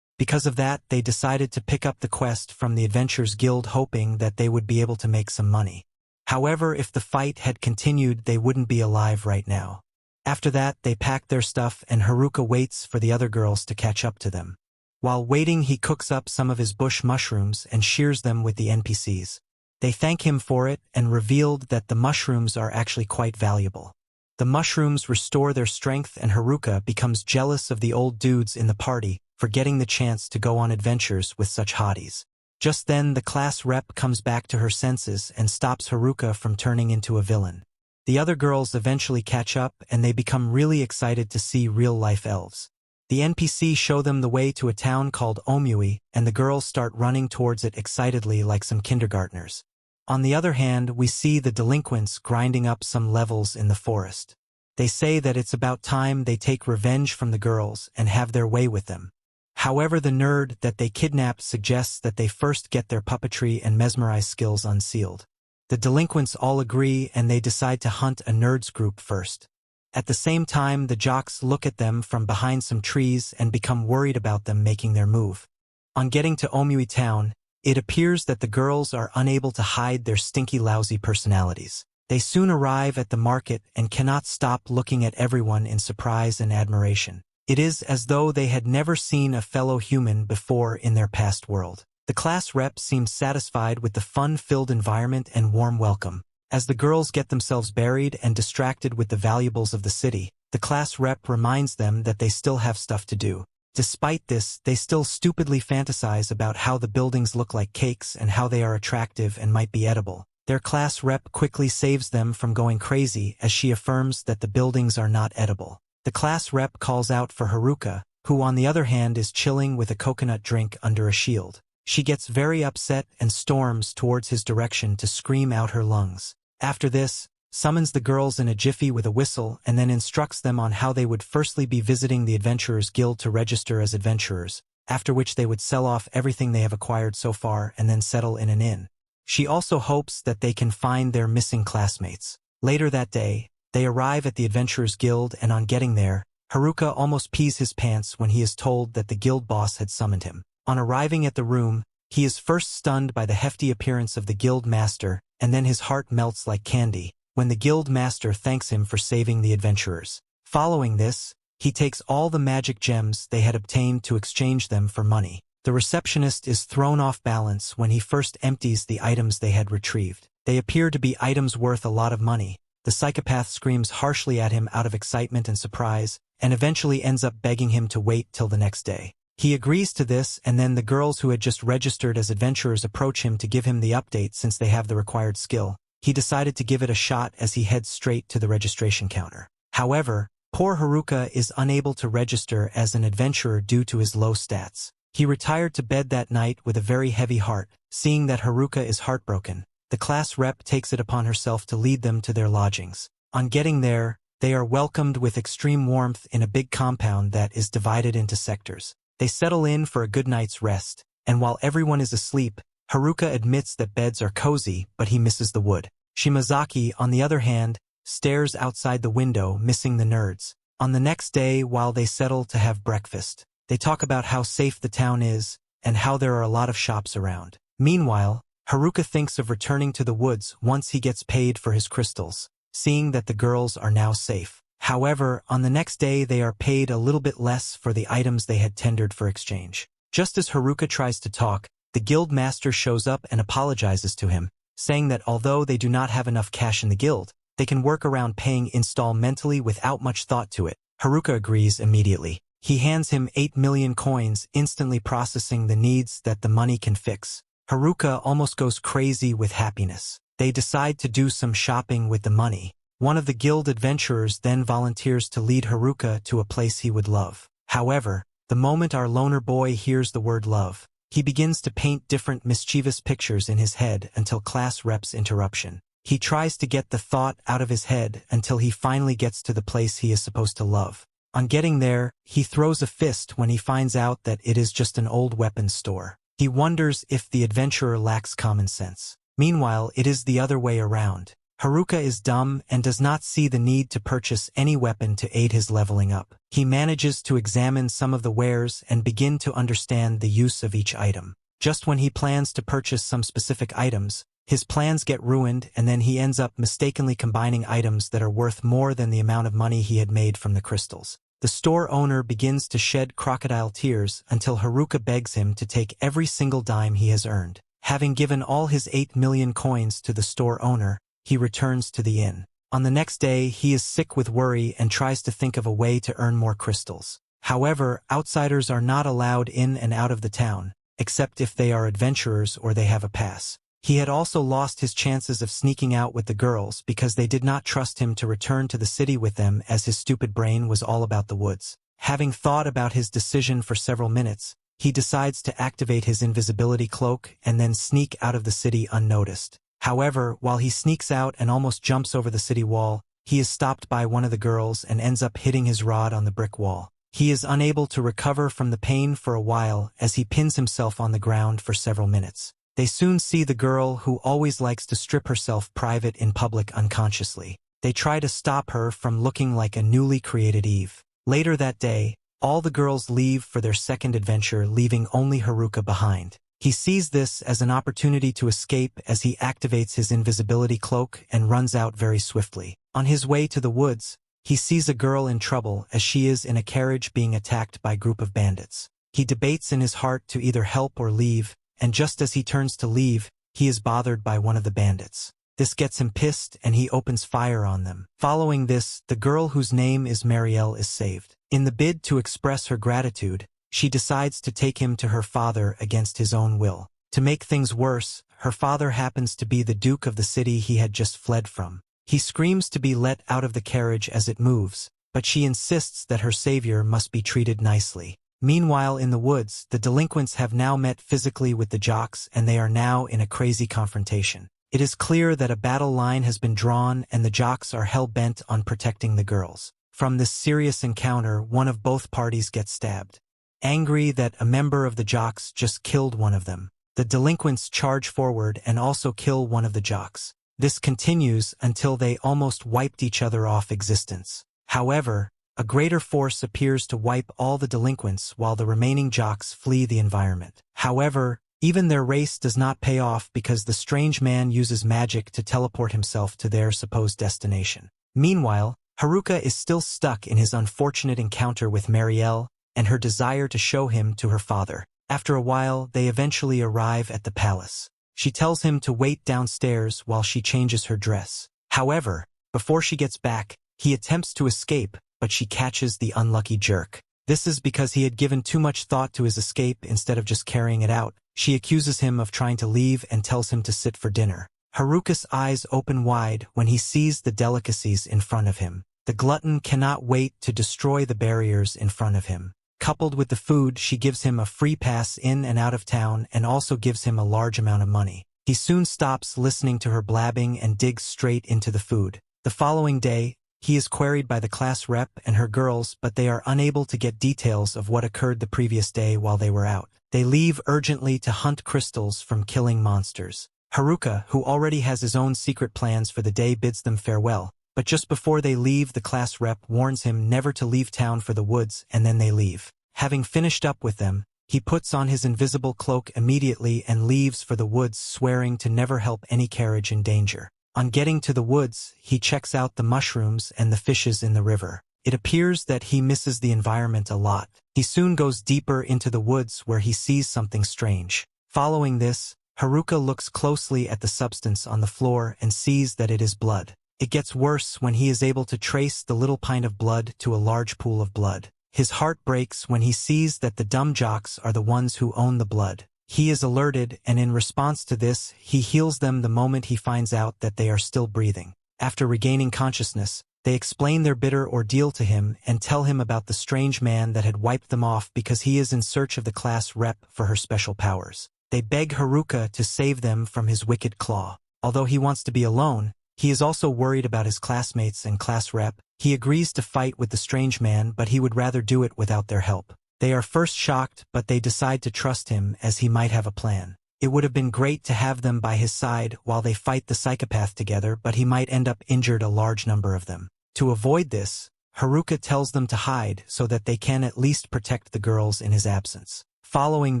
Because of that, they decided to pick up the quest from the Adventurers Guild, hoping that they would be able to make some money. However, if the fight had continued, they wouldn't be alive right now. After that, they pack their stuff and Haruka waits for the other girls to catch up to them. While waiting, he cooks up some of his bush mushrooms and shears them with the NPCs. They thank him for it and revealed that the mushrooms are actually quite valuable. The mushrooms restore their strength and Haruka becomes jealous of the old dudes in the party for getting the chance to go on adventures with such hotties. Just then, the class rep comes back to her senses and stops Haruka from turning into a villain. The other girls eventually catch up and they become really excited to see real-life elves. The NPC show them the way to a town called Omui, and the girls start running towards it excitedly like some kindergartners. On the other hand, we see the delinquents grinding up some levels in the forest. They say that it's about time they take revenge from the girls and have their way with them. However, the nerd that they kidnapped suggests that they first get their puppetry and mesmerize skills unsealed. The delinquents all agree and they decide to hunt a nerds group first. At the same time, the jocks look at them from behind some trees and become worried about them making their move. On getting to Omui town, it appears that the girls are unable to hide their stinky, lousy personalities. They soon arrive at the market and cannot stop looking at everyone in surprise and admiration. It is as though they had never seen a fellow human before in their past world. The class rep seems satisfied with the fun-filled environment and warm welcome. As the girls get themselves buried and distracted with the valuables of the city, the class rep reminds them that they still have stuff to do. Despite this, they still stupidly fantasize about how the buildings look like cakes and how they are attractive and might be edible. Their class rep quickly saves them from going crazy as she affirms that the buildings are not edible. The class rep calls out for Haruka, who on the other hand is chilling with a coconut drink under a shield. She gets very upset and storms towards his direction to scream out her lungs. After this, summons the girls in a jiffy with a whistle and then instructs them on how they would firstly be visiting the Adventurers Guild to register as adventurers, after which they would sell off everything they have acquired so far and then settle in an inn. She also hopes that they can find their missing classmates. Later that day, they arrive at the Adventurers Guild and on getting there, Haruka almost pees his pants when he is told that the guild boss had summoned him. On arriving at the room, he is first stunned by the hefty appearance of the guild master, and then his heart melts like candy when the guild master thanks him for saving the adventurers. Following this, he takes all the magic gems they had obtained to exchange them for money. The receptionist is thrown off balance when he first empties the items they had retrieved. They appear to be items worth a lot of money. The psychopath screams harshly at him out of excitement and surprise, and eventually ends up begging him to wait till the next day. He agrees to this, and then the girls who had just registered as adventurers approach him to give him the update since they have the required skill. He decided to give it a shot as he heads straight to the registration counter. However, poor Haruka is unable to register as an adventurer due to his low stats. He retired to bed that night with a very heavy heart. Seeing that Haruka is heartbroken, the class rep takes it upon herself to lead them to their lodgings. On getting there, they are welcomed with extreme warmth in a big compound that is divided into sectors. They settle in for a good night's rest, and while everyone is asleep, Haruka admits that beds are cozy, but he misses the wood. Shimazaki, on the other hand, stares outside the window, missing the nerds. On the next day, while they settle to have breakfast, they talk about how safe the town is and how there are a lot of shops around. Meanwhile, Haruka thinks of returning to the woods once he gets paid for his crystals, seeing that the girls are now safe. However, on the next day they are paid a little bit less for the items they had tendered for exchange. Just as Haruka tries to talk, the guild master shows up and apologizes to him, saying that although they do not have enough cash in the guild, they can work around paying installmentally without much thought to it. Haruka agrees immediately. He hands him 8 million coins, instantly processing the needs that the money can fix. Haruka almost goes crazy with happiness. They decide to do some shopping with the money. One of the guild adventurers then volunteers to lead Haruka to a place he would love. However, the moment our loner boy hears the word love, he begins to paint different mischievous pictures in his head until class rep's interruption. He tries to get the thought out of his head until he finally gets to the place he is supposed to love. On getting there, he throws a fist when he finds out that it is just an old weapons store. He wonders if the adventurer lacks common sense. Meanwhile, it is the other way around. Haruka is dumb and does not see the need to purchase any weapon to aid his leveling up. He manages to examine some of the wares and begin to understand the use of each item. Just when he plans to purchase some specific items, His plans get ruined, and then he ends up mistakenly combining items that are worth more than the amount of money he had made from the crystals. The store owner begins to shed crocodile tears until Haruka begs him to take every single dime he has earned. Having given all his 8 million coins to the store owner, he returns to the inn. On the next day, he is sick with worry and tries to think of a way to earn more crystals. However, outsiders are not allowed in and out of the town, except if they are adventurers or they have a pass. He had also lost his chances of sneaking out with the girls because they did not trust him to return to the city with them, as his stupid brain was all about the woods. Having thought about his decision for several minutes, he decides to activate his invisibility cloak and then sneak out of the city unnoticed. However, while he sneaks out and almost jumps over the city wall, he is stopped by one of the girls and ends up hitting his rod on the brick wall. He is unable to recover from the pain for a while as he pins himself on the ground for several minutes. They soon see the girl who always likes to strip herself private in public unconsciously. They try to stop her from looking like a newly created Eve. Later that day, all the girls leave for their second adventure, leaving only Haruka behind. He sees this as an opportunity to escape as he activates his invisibility cloak and runs out very swiftly. On his way to the woods, he sees a girl in trouble as she is in a carriage being attacked by a group of bandits. He debates in his heart to either help or leave, and just as he turns to leave, he is bothered by one of the bandits. This gets him pissed and he opens fire on them. Following this, the girl whose name is Marielle is saved. In the bid to express her gratitude, she decides to take him to her father against his own will. To make things worse, her father happens to be the duke of the city he had just fled from. He screams to be let out of the carriage as it moves, but she insists that her savior must be treated nicely. Meanwhile, in the woods, the delinquents have now met physically with the jocks and they are now in a crazy confrontation. It is clear that a battle line has been drawn and the jocks are hell-bent on protecting the girls. From this serious encounter, one of both parties gets stabbed. Angry that a member of the jocks just killed one of them, the delinquents charge forward and also kill one of the jocks. This continues until they almost wiped each other off existence. However, a greater force appears to wipe all the delinquents while the remaining jocks flee the environment. However, even their race does not pay off because the strange man uses magic to teleport himself to their supposed destination. Meanwhile, Haruka is still stuck in his unfortunate encounter with Marielle and her desire to show him to her father. After a while, they eventually arrive at the palace. She tells him to wait downstairs while she changes her dress. However, before she gets back, he attempts to escape, but she catches the unlucky jerk. This is because he had given too much thought to his escape instead of just carrying it out. She accuses him of trying to leave and tells him to sit for dinner. Haruka's eyes open wide when he sees the delicacies in front of him. The glutton cannot wait to destroy the barriers in front of him. Coupled with the food, she gives him a free pass in and out of town and also gives him a large amount of money. He soon stops listening to her blabbing and digs straight into the food. The following day, he is queried by the class rep and her girls, but they are unable to get details of what occurred the previous day while they were out. They leave urgently to hunt crystals from killing monsters. Haruka, who already has his own secret plans for the day, bids them farewell, but just before they leave, the class rep warns him never to leave town for the woods, and then they leave. Having finished up with them, he puts on his invisible cloak immediately and leaves for the woods, swearing to never help any carriage in danger. On getting to the woods, he checks out the mushrooms and the fishes in the river. It appears that he misses the environment a lot. He soon goes deeper into the woods where he sees something strange. Following this, Haruka looks closely at the substance on the floor and sees that it is blood. It gets worse when he is able to trace the little pint of blood to a large pool of blood. His heart breaks when he sees that the dumb jocks are the ones who own the blood. He is alerted, and in response to this, he heals them the moment he finds out that they are still breathing. After regaining consciousness, they explain their bitter ordeal to him and tell him about the strange man that had wiped them off because he is in search of the class rep for her special powers. They beg Haruka to save them from his wicked claw. Although he wants to be alone, he is also worried about his classmates and class rep. He agrees to fight with the strange man, but he would rather do it without their help. They are first shocked, but they decide to trust him as he might have a plan. It would have been great to have them by his side while they fight the psychopath together, but he might end up injured, a large number of them. To avoid this, Haruka tells them to hide so that they can at least protect the girls in his absence. Following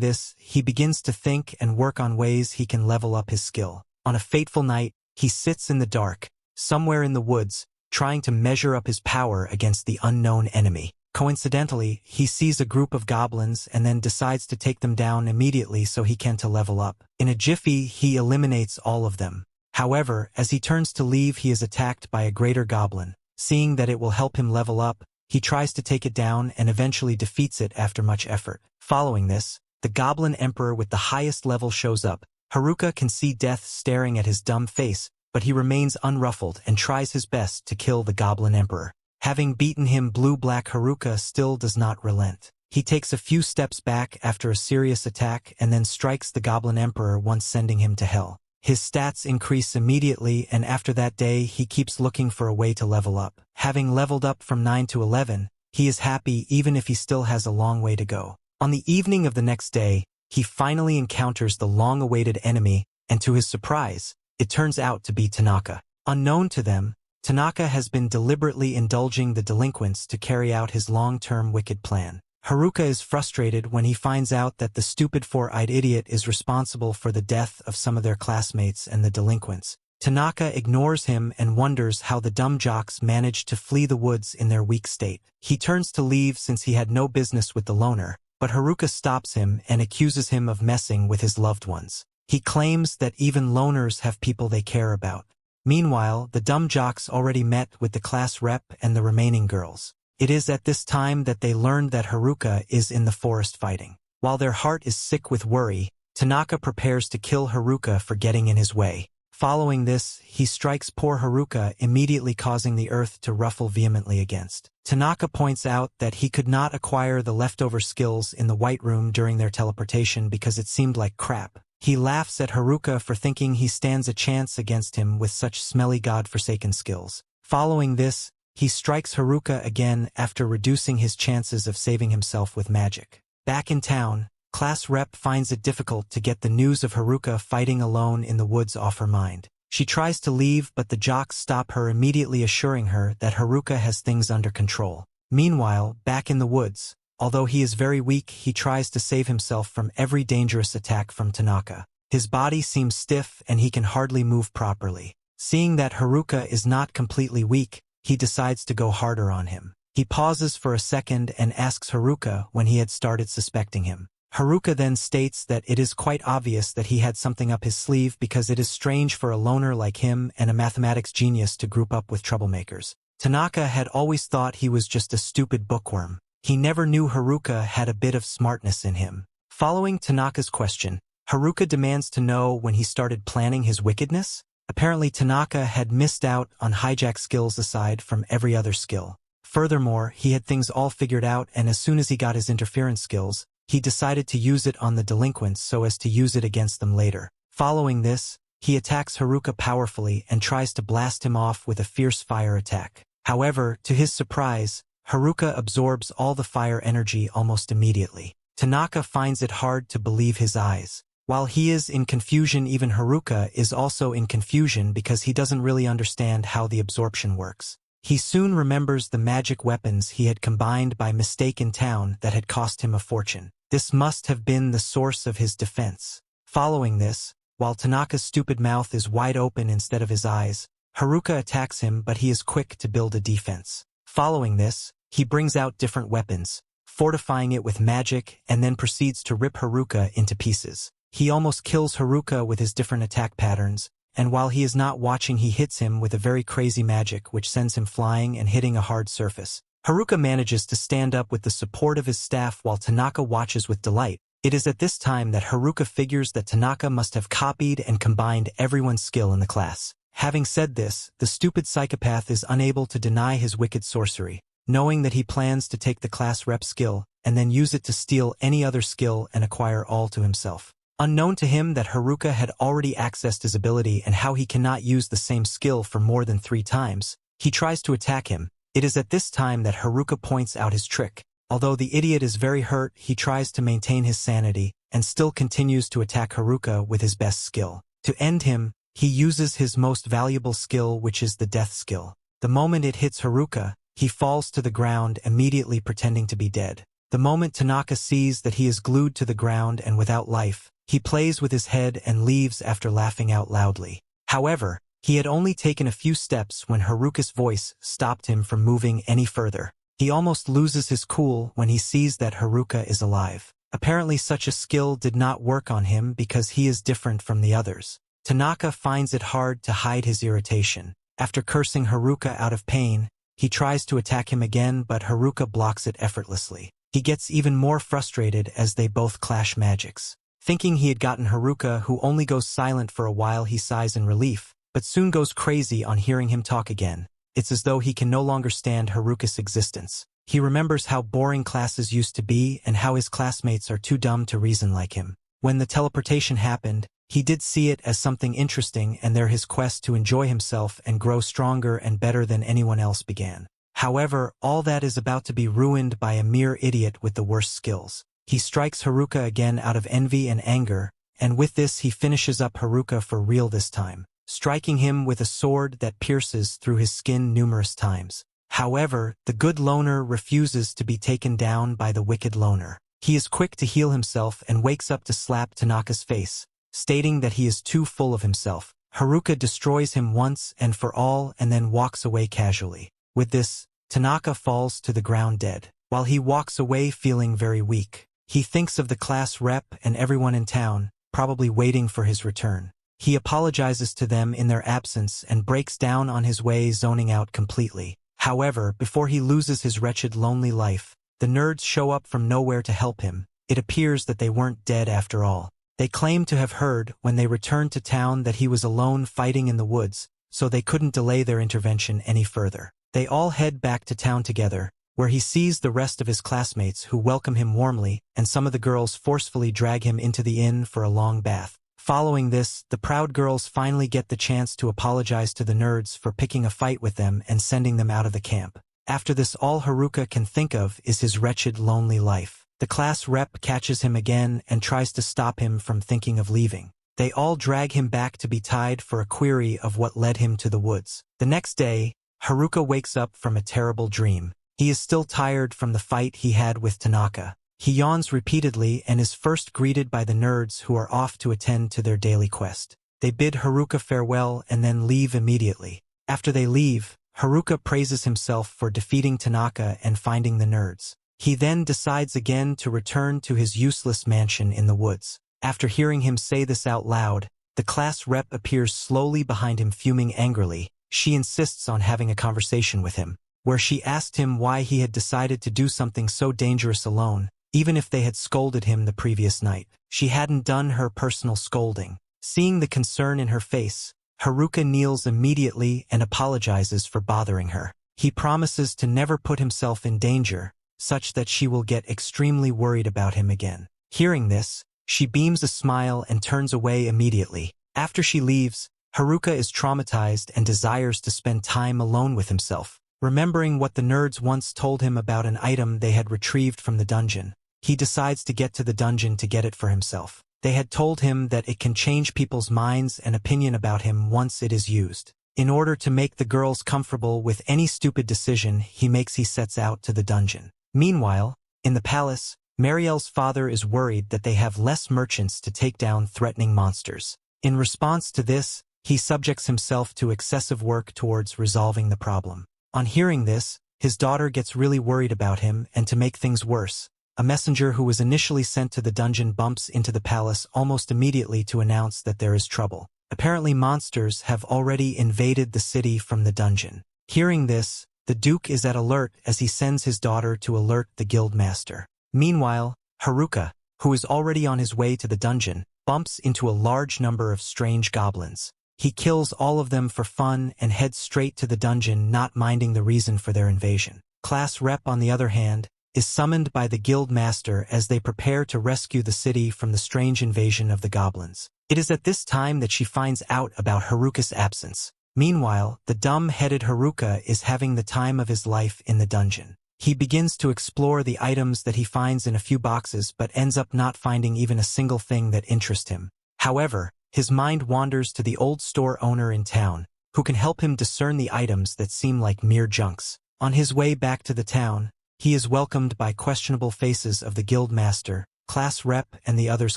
this, he begins to think and work on ways he can level up his skill. On a fateful night, he sits in the dark, somewhere in the woods, trying to measure up his power against the unknown enemy. Coincidentally, he sees a group of goblins and then decides to take them down immediately so he can level up. In a jiffy, he eliminates all of them. However, as he turns to leave, he is attacked by a greater goblin. Seeing that it will help him level up, he tries to take it down and eventually defeats it after much effort. Following this, the Goblin Emperor with the highest level shows up. Haruka can see death staring at his dumb face, but he remains unruffled and tries his best to kill the Goblin Emperor. Having beaten him, blue-black Haruka still does not relent. He takes a few steps back after a serious attack and then strikes the Goblin Emperor, once sending him to hell. His stats increase immediately, and after that day he keeps looking for a way to level up. Having leveled up from 9 to 11, he is happy even if he still has a long way to go. On the evening of the next day, he finally encounters the long-awaited enemy, and to his surprise, it turns out to be Tanaka. Unknown to them, Tanaka has been deliberately indulging the delinquents to carry out his long-term wicked plan. Haruka is frustrated when he finds out that the stupid four-eyed idiot is responsible for the death of some of their classmates and the delinquents. Tanaka ignores him and wonders how the dumb jocks managed to flee the woods in their weak state. He turns to leave since he had no business with the loner, but Haruka stops him and accuses him of messing with his loved ones. He claims that even loners have people they care about. Meanwhile, the dumb jocks already met with the class rep and the remaining girls. It is at this time that they learned that Haruka is in the forest fighting. While their heart is sick with worry, Tanaka prepares to kill Haruka for getting in his way. Following this, he strikes poor Haruka, immediately causing the earth to ruffle vehemently against. Tanaka points out that he could not acquire the leftover skills in the White Room during their teleportation because it seemed like crap. He laughs at Haruka for thinking he stands a chance against him with such smelly god-forsaken skills. Following this, he strikes Haruka again after reducing his chances of saving himself with magic. Back in town, class rep finds it difficult to get the news of Haruka fighting alone in the woods off her mind. She tries to leave, but the jocks stop her, immediately assuring her that Haruka has things under control. Meanwhile, back in the woods, although he is very weak, he tries to save himself from every dangerous attack from Tanaka. His body seems stiff and he can hardly move properly. Seeing that Haruka is not completely weak, he decides to go harder on him. He pauses for a second and asks Haruka when he had started suspecting him. Haruka then states that it is quite obvious that he had something up his sleeve because it is strange for a loner like him and a mathematics genius to group up with troublemakers. Tanaka had always thought he was just a stupid bookworm. He never knew Haruka had a bit of smartness in him. Following Tanaka's question, Haruka demands to know when he started planning his wickedness. Apparently Tanaka had missed out on hijack skills aside from every other skill. Furthermore, he had things all figured out, and as soon as he got his interference skills, he decided to use it on the delinquents so as to use it against them later. Following this, he attacks Haruka powerfully and tries to blast him off with a fierce fire attack. However, to his surprise, Haruka absorbs all the fire energy almost immediately. Tanaka finds it hard to believe his eyes. While he is in confusion, even Haruka is also in confusion because he doesn't really understand how the absorption works. He soon remembers the magic weapons he had combined by mistake in town that had cost him a fortune. This must have been the source of his defense. Following this, while Tanaka's stupid mouth is wide open instead of his eyes, Haruka attacks him, but he is quick to build a defense. Following this, he brings out different weapons, fortifying it with magic, and then proceeds to rip Haruka into pieces. He almost kills Haruka with his different attack patterns, and while he is not watching, he hits him with a very crazy magic which sends him flying and hitting a hard surface. Haruka manages to stand up with the support of his staff while Tanaka watches with delight. It is at this time that Haruka figures that Tanaka must have copied and combined everyone's skill in the class. Having said this, the stupid psychopath is unable to deny his wicked sorcery, knowing that he plans to take the class rep skill and then use it to steal any other skill and acquire all to himself. Unknown to him that Haruka had already accessed his ability and how he cannot use the same skill for more than 3 times, he tries to attack him. It is at this time that Haruka points out his trick. Although the idiot is very hurt, he tries to maintain his sanity and still continues to attack Haruka with his best skill. To end him, he uses his most valuable skill, which is the death skill. The moment it hits Haruka, he falls to the ground, immediately pretending to be dead. The moment Tanaka sees that he is glued to the ground and without life, He plays with his head and leaves after laughing out loudly. However, he had only taken a few steps when Haruka's voice stopped him from moving any further. He almost loses his cool when he sees that Haruka is alive. Apparently such a skill did not work on him because he is different from the others. Tanaka finds it hard to hide his irritation. After cursing Haruka out of pain, he tries to attack him again, but Haruka blocks it effortlessly. He gets even more frustrated as they both clash magics. Thinking he had gotten Haruka, who only goes silent for a while, he sighs in relief, but soon goes crazy on hearing him talk again. It's as though he can no longer stand Haruka's existence. He remembers how boring classes used to be and how his classmates are too dumb to reason like him. When the teleportation happened, he did see it as something interesting, and there his quest to enjoy himself and grow stronger and better than anyone else began. However, all that is about to be ruined by a mere idiot with the worst skills. He strikes Haruka again out of envy and anger, and with this he finishes up Haruka for real this time, striking him with a sword that pierces through his skin numerous times. However, the good loner refuses to be taken down by the wicked loner. He is quick to heal himself and wakes up to slap Tanaka's face, stating that he is too full of himself. Haruka destroys him once and for all and then walks away casually. With this, Tanaka falls to the ground dead. While he walks away feeling very weak, he thinks of the class rep and everyone in town, probably waiting for his return. He apologizes to them in their absence and breaks down on his way, zoning out completely. However, before he loses his wretched, lonely life, the nerds show up from nowhere to help him. It appears that they weren't dead after all. They claim to have heard, when they returned to town, that he was alone fighting in the woods, so they couldn't delay their intervention any further. They all head back to town together, where he sees the rest of his classmates who welcome him warmly, and some of the girls forcefully drag him into the inn for a long bath. Following this, the proud girls finally get the chance to apologize to the nerds for picking a fight with them and sending them out of the camp. After this, all Haruka can think of is his wretched, lonely life. The class rep catches him again and tries to stop him from thinking of leaving. They all drag him back to be tied for a query of what led him to the woods. The next day, Haruka wakes up from a terrible dream. He is still tired from the fight he had with Tanaka. He yawns repeatedly and is first greeted by the nerds, who are off to attend to their daily quest. They bid Haruka farewell and then leave immediately. After they leave, Haruka praises himself for defeating Tanaka and finding the nerds. He then decides again to return to his useless mansion in the woods. After hearing him say this out loud, the class rep appears slowly behind him, fuming angrily. She insists on having a conversation with him, where she asked him why he had decided to do something so dangerous alone, even if they had scolded him the previous night. She hadn't done her personal scolding. Seeing the concern in her face, Haruka kneels immediately and apologizes for bothering her. He promises to never put himself in danger, such that she will get extremely worried about him again. Hearing this, she beams a smile and turns away immediately. After she leaves, Haruka is traumatized and desires to spend time alone with himself. Remembering what the nerds once told him about an item they had retrieved from the dungeon, he decides to get to the dungeon to get it for himself. They had told him that it can change people's minds and opinion about him once it is used. In order to make the girls comfortable with any stupid decision he sets out to the dungeon. Meanwhile, in the palace, Marielle's father is worried that they have less merchants to take down threatening monsters. In response to this, he subjects himself to excessive work towards resolving the problem. On hearing this, his daughter gets really worried about him, and to make things worse, a messenger who was initially sent to the dungeon bumps into the palace almost immediately to announce that there is trouble. Apparently monsters have already invaded the city from the dungeon. Hearing this, the Duke is at alert as he sends his daughter to alert the guild master. Meanwhile, Haruka, who is already on his way to the dungeon, bumps into a large number of strange goblins. He kills all of them for fun and heads straight to the dungeon, not minding the reason for their invasion. Class Rep, on the other hand, is summoned by the guild master as they prepare to rescue the city from the strange invasion of the goblins. It is at this time that she finds out about Haruka's absence. Meanwhile, the dumb-headed Haruka is having the time of his life in the dungeon. He begins to explore the items that he finds in a few boxes, but ends up not finding even a single thing that interests him. However, his mind wanders to the old store owner in town, who can help him discern the items that seem like mere junks. On his way back to the town, he is welcomed by questionable faces of the guild master, class rep, and the other's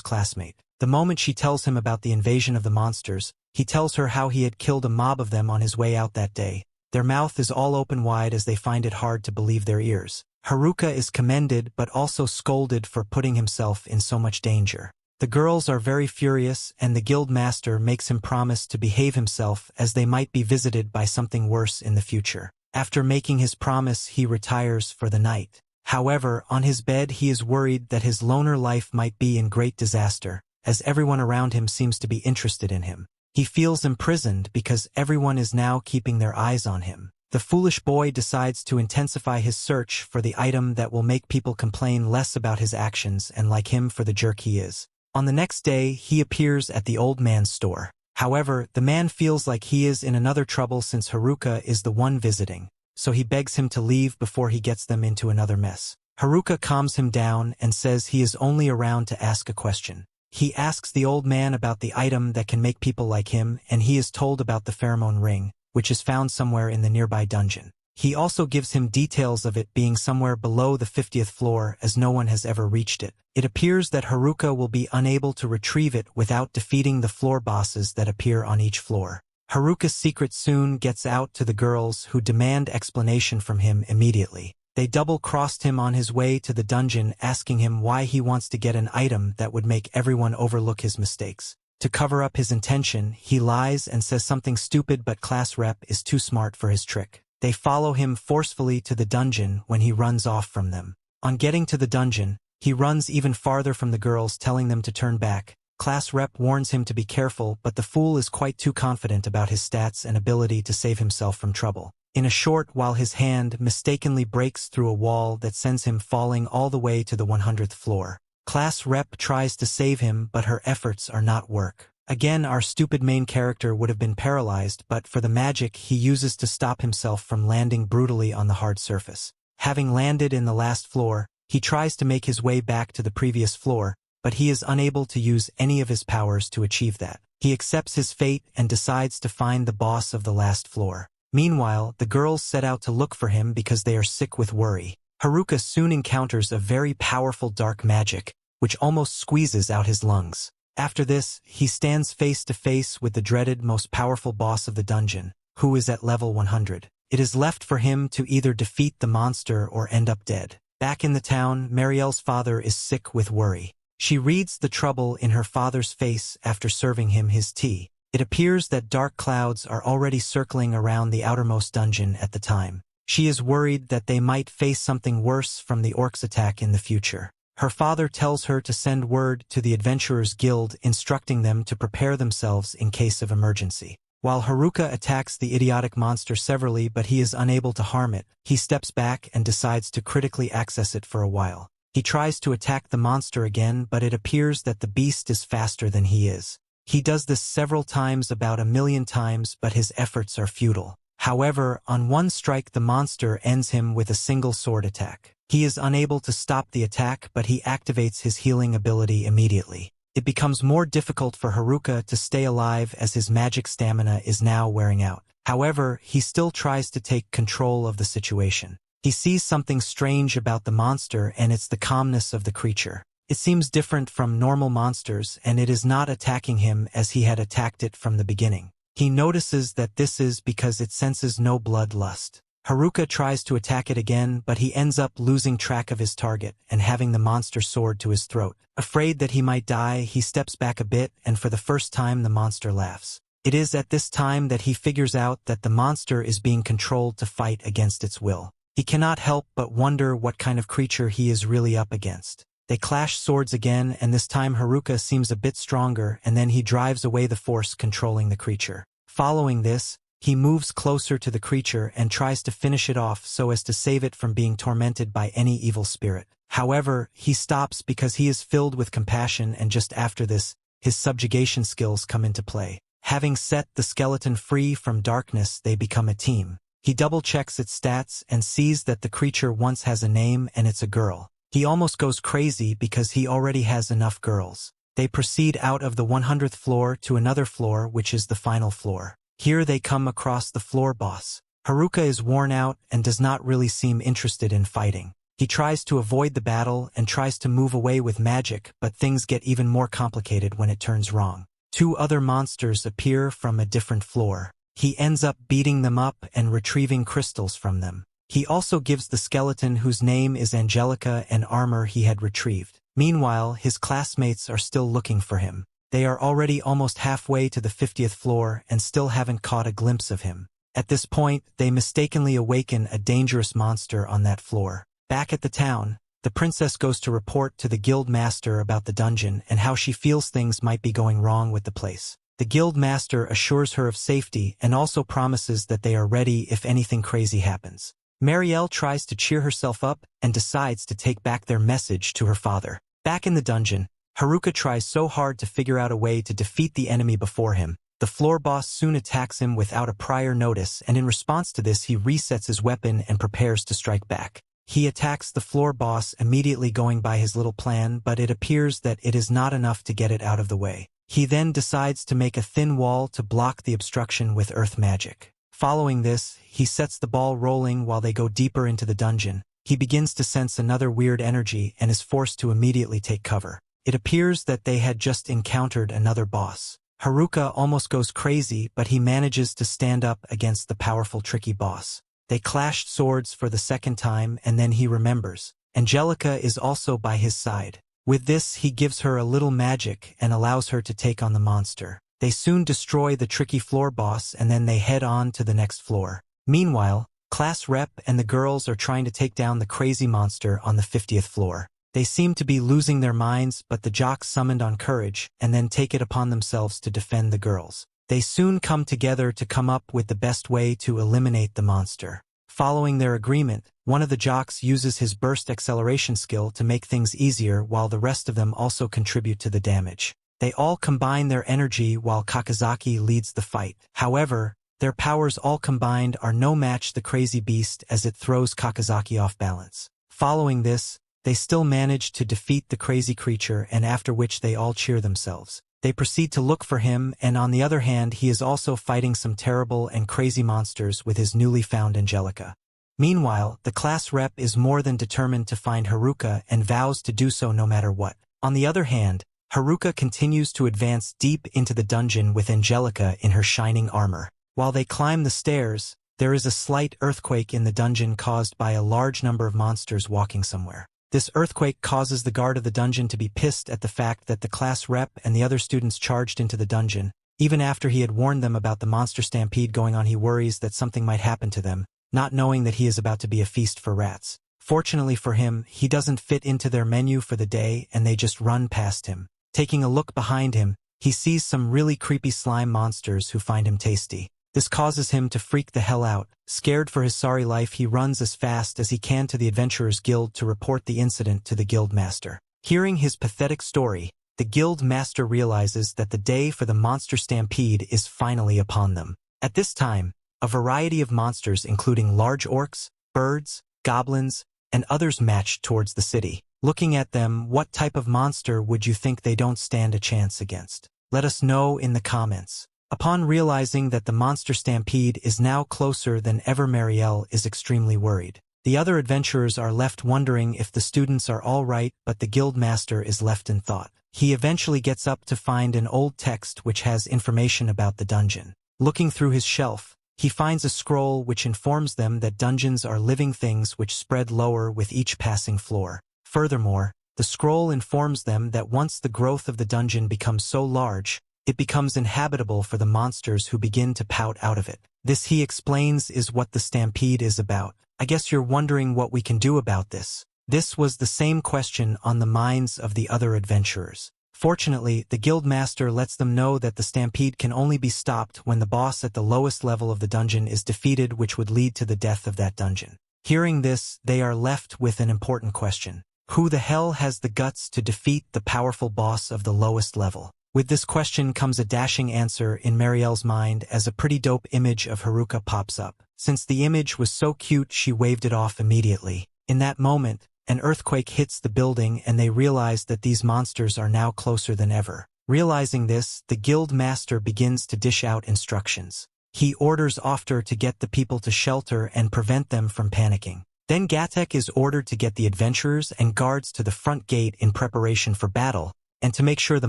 classmate. The moment she tells him about the invasion of the monsters, he tells her how he had killed a mob of them on his way out that day. Their mouth is all open wide as they find it hard to believe their ears. Haruka is commended but also scolded for putting himself in so much danger. The girls are very furious, and the guild master makes him promise to behave himself as they might be visited by something worse in the future. After making his promise, he retires for the night. However, on his bed he is worried that his loner life might be in great disaster, as everyone around him seems to be interested in him. He feels imprisoned because everyone is now keeping their eyes on him. The foolish boy decides to intensify his search for the item that will make people complain less about his actions and like him for the jerk he is. On the next day, he appears at the old man's store. However, the man feels like he is in another trouble since Haruka is the one visiting, so he begs him to leave before he gets them into another mess. Haruka calms him down and says he is only around to ask a question. He asks the old man about the item that can make people like him, and he is told about the pheromone ring, which is found somewhere in the nearby dungeon. He also gives him details of it being somewhere below the 50th floor, as no one has ever reached it. It appears that Haruka will be unable to retrieve it without defeating the floor bosses that appear on each floor. Haruka's secret soon gets out to the girls, who demand explanation from him immediately. They double-crossed him on his way to the dungeon, asking him why he wants to get an item that would make everyone overlook his mistakes. To cover up his intention, he lies and says something stupid, but class rep is too smart for his trick. They follow him forcefully to the dungeon when he runs off from them. On getting to the dungeon, he runs even farther from the girls, telling them to turn back. Class rep warns him to be careful, but the fool is quite too confident about his stats and ability to save himself from trouble. In a short while, his hand mistakenly breaks through a wall that sends him falling all the way to the 100th floor. Class rep tries to save him, but her efforts are not work. Again, our stupid main character would have been paralyzed but for the magic he uses to stop himself from landing brutally on the hard surface. Having landed in the last floor, he tries to make his way back to the previous floor, but he is unable to use any of his powers to achieve that. He accepts his fate and decides to find the boss of the last floor. Meanwhile, the girls set out to look for him because they are sick with worry. Haruka soon encounters a very powerful dark magic, which almost squeezes out his lungs. After this, he stands face to face with the dreaded most powerful boss of the dungeon, who is at level 100. It is left for him to either defeat the monster or end up dead. Back in the town, Marielle's father is sick with worry. She reads the trouble in her father's face after serving him his tea. It appears that dark clouds are already circling around the outermost dungeon at the time. She is worried that they might face something worse from the orcs' attack in the future. Her father tells her to send word to the Adventurers Guild, instructing them to prepare themselves in case of emergency. While Haruka attacks the idiotic monster severally but he is unable to harm it, he steps back and decides to critically access it for a while. He tries to attack the monster again, but it appears that the beast is faster than he is. He does this several times, about 1,000,000 times, but his efforts are futile. However, on one strike the monster ends him with a single sword attack. He is unable to stop the attack, but he activates his healing ability immediately. It becomes more difficult for Haruka to stay alive as his magic stamina is now wearing out. However, he still tries to take control of the situation. He sees something strange about the monster, and it's the calmness of the creature. It seems different from normal monsters, and it is not attacking him as he had attacked it from the beginning. He notices that this is because it senses no bloodlust. Haruka tries to attack it again, but he ends up losing track of his target and having the monster sword to his throat. Afraid that he might die, he steps back a bit, and for the first time the monster laughs. It is at this time that he figures out that the monster is being controlled to fight against its will. He cannot help but wonder what kind of creature he is really up against. They clash swords again, and this time Haruka seems a bit stronger, and then he drives away the force controlling the creature. Following this, he moves closer to the creature and tries to finish it off so as to save it from being tormented by any evil spirit. However, he stops because he is filled with compassion, and just after this, his subjugation skills come into play. Having set the skeleton free from darkness, they become a team. He double-checks its stats and sees that the creature once has a name, and it's a girl. He almost goes crazy because he already has enough girls. They proceed out of the 100th floor to another floor, which is the final floor. Here they come across the floor boss. Haruka is worn out and does not really seem interested in fighting. He tries to avoid the battle and tries to move away with magic, but things get even more complicated when it turns wrong. Two other monsters appear from a different floor. He ends up beating them up and retrieving crystals from them. He also gives the skeleton whose name is Angelica an armor he had retrieved. Meanwhile, his classmates are still looking for him. They are already almost halfway to the 50th floor and still haven't caught a glimpse of him. At this point, they mistakenly awaken a dangerous monster on that floor. Back at the town, the princess goes to report to the guild master about the dungeon and how she feels things might be going wrong with the place. The guild master assures her of safety and also promises that they are ready if anything crazy happens. Marielle tries to cheer herself up and decides to take back their message to her father. Back in the dungeon, Haruka tries so hard to figure out a way to defeat the enemy before him. The floor boss soon attacks him without a prior notice, and in response to this he resets his weapon and prepares to strike back. He attacks the floor boss immediately going by his little plan, but it appears that it is not enough to get it out of the way. He then decides to make a thin wall to block the obstruction with earth magic. Following this, he sets the ball rolling while they go deeper into the dungeon. He begins to sense another weird energy and is forced to immediately take cover. It appears that they had just encountered another boss. Haruka almost goes crazy, but he manages to stand up against the powerful tricky boss. They clashed swords for the second time and then he remembers. Angelica is also by his side. With this, he gives her a little magic and allows her to take on the monster. They soon destroy the tricky floor boss and then they head on to the next floor. Meanwhile, Class Rep and the girls are trying to take down the crazy monster on the 50th floor. They seem to be losing their minds, but the jocks summoned on courage and then take it upon themselves to defend the girls. They soon come together to come up with the best way to eliminate the monster. Following their agreement, one of the jocks uses his burst acceleration skill to make things easier while the rest of them also contribute to the damage. They all combine their energy while Kakazaki leads the fight. However, their powers all combined are no match the crazy beast as it throws Kakazaki off balance. Following this, they still manage to defeat the crazy creature, and after which they all cheer themselves. They proceed to look for him, and on the other hand he is also fighting some terrible and crazy monsters with his newly found Angelica. Meanwhile, the class rep is more than determined to find Haruka and vows to do so no matter what. On the other hand, Haruka continues to advance deep into the dungeon with Angelica in her shining armor. While they climb the stairs, there is a slight earthquake in the dungeon caused by a large number of monsters walking somewhere. This earthquake causes the guard of the dungeon to be pissed at the fact that the class rep and the other students charged into the dungeon. Even after he had warned them about the monster stampede going on, he worries that something might happen to them, not knowing that he is about to be a feast for rats. Fortunately for him, he doesn't fit into their menu for the day and they just run past him. Taking a look behind him, he sees some really creepy slime monsters who find him tasty. This causes him to freak the hell out. Scared for his sorry life, he runs as fast as he can to the Adventurers Guild to report the incident to the guild master. Hearing his pathetic story, the guild master realizes that the day for the monster stampede is finally upon them. At this time, a variety of monsters including large orcs, birds, goblins, and others marched towards the city. Looking at them, what type of monster would you think they don't stand a chance against? Let us know in the comments. Upon realizing that the monster stampede is now closer than ever, Marielle is extremely worried. The other adventurers are left wondering if the students are all right, but the guild master is left in thought. He eventually gets up to find an old text which has information about the dungeon. Looking through his shelf, he finds a scroll which informs them that dungeons are living things which spread lower with each passing floor. Furthermore, the scroll informs them that once the growth of the dungeon becomes so large, it becomes inhabitable for the monsters who begin to pout out of it. This, he explains, is what the stampede is about. I guess you're wondering what we can do about this. This was the same question on the minds of the other adventurers. Fortunately, the guild master lets them know that the stampede can only be stopped when the boss at the lowest level of the dungeon is defeated, which would lead to the death of that dungeon. Hearing this, they are left with an important question. Who the hell has the guts to defeat the powerful boss of the lowest level? With this question comes a dashing answer in Marielle's mind as a pretty dope image of Haruka pops up. Since the image was so cute, she waved it off immediately. In that moment, an earthquake hits the building and they realize that these monsters are now closer than ever. Realizing this, the guild master begins to dish out instructions. He orders Ofter to get the people to shelter and prevent them from panicking. Then Gatek is ordered to get the adventurers and guards to the front gate in preparation for battle, and to make sure the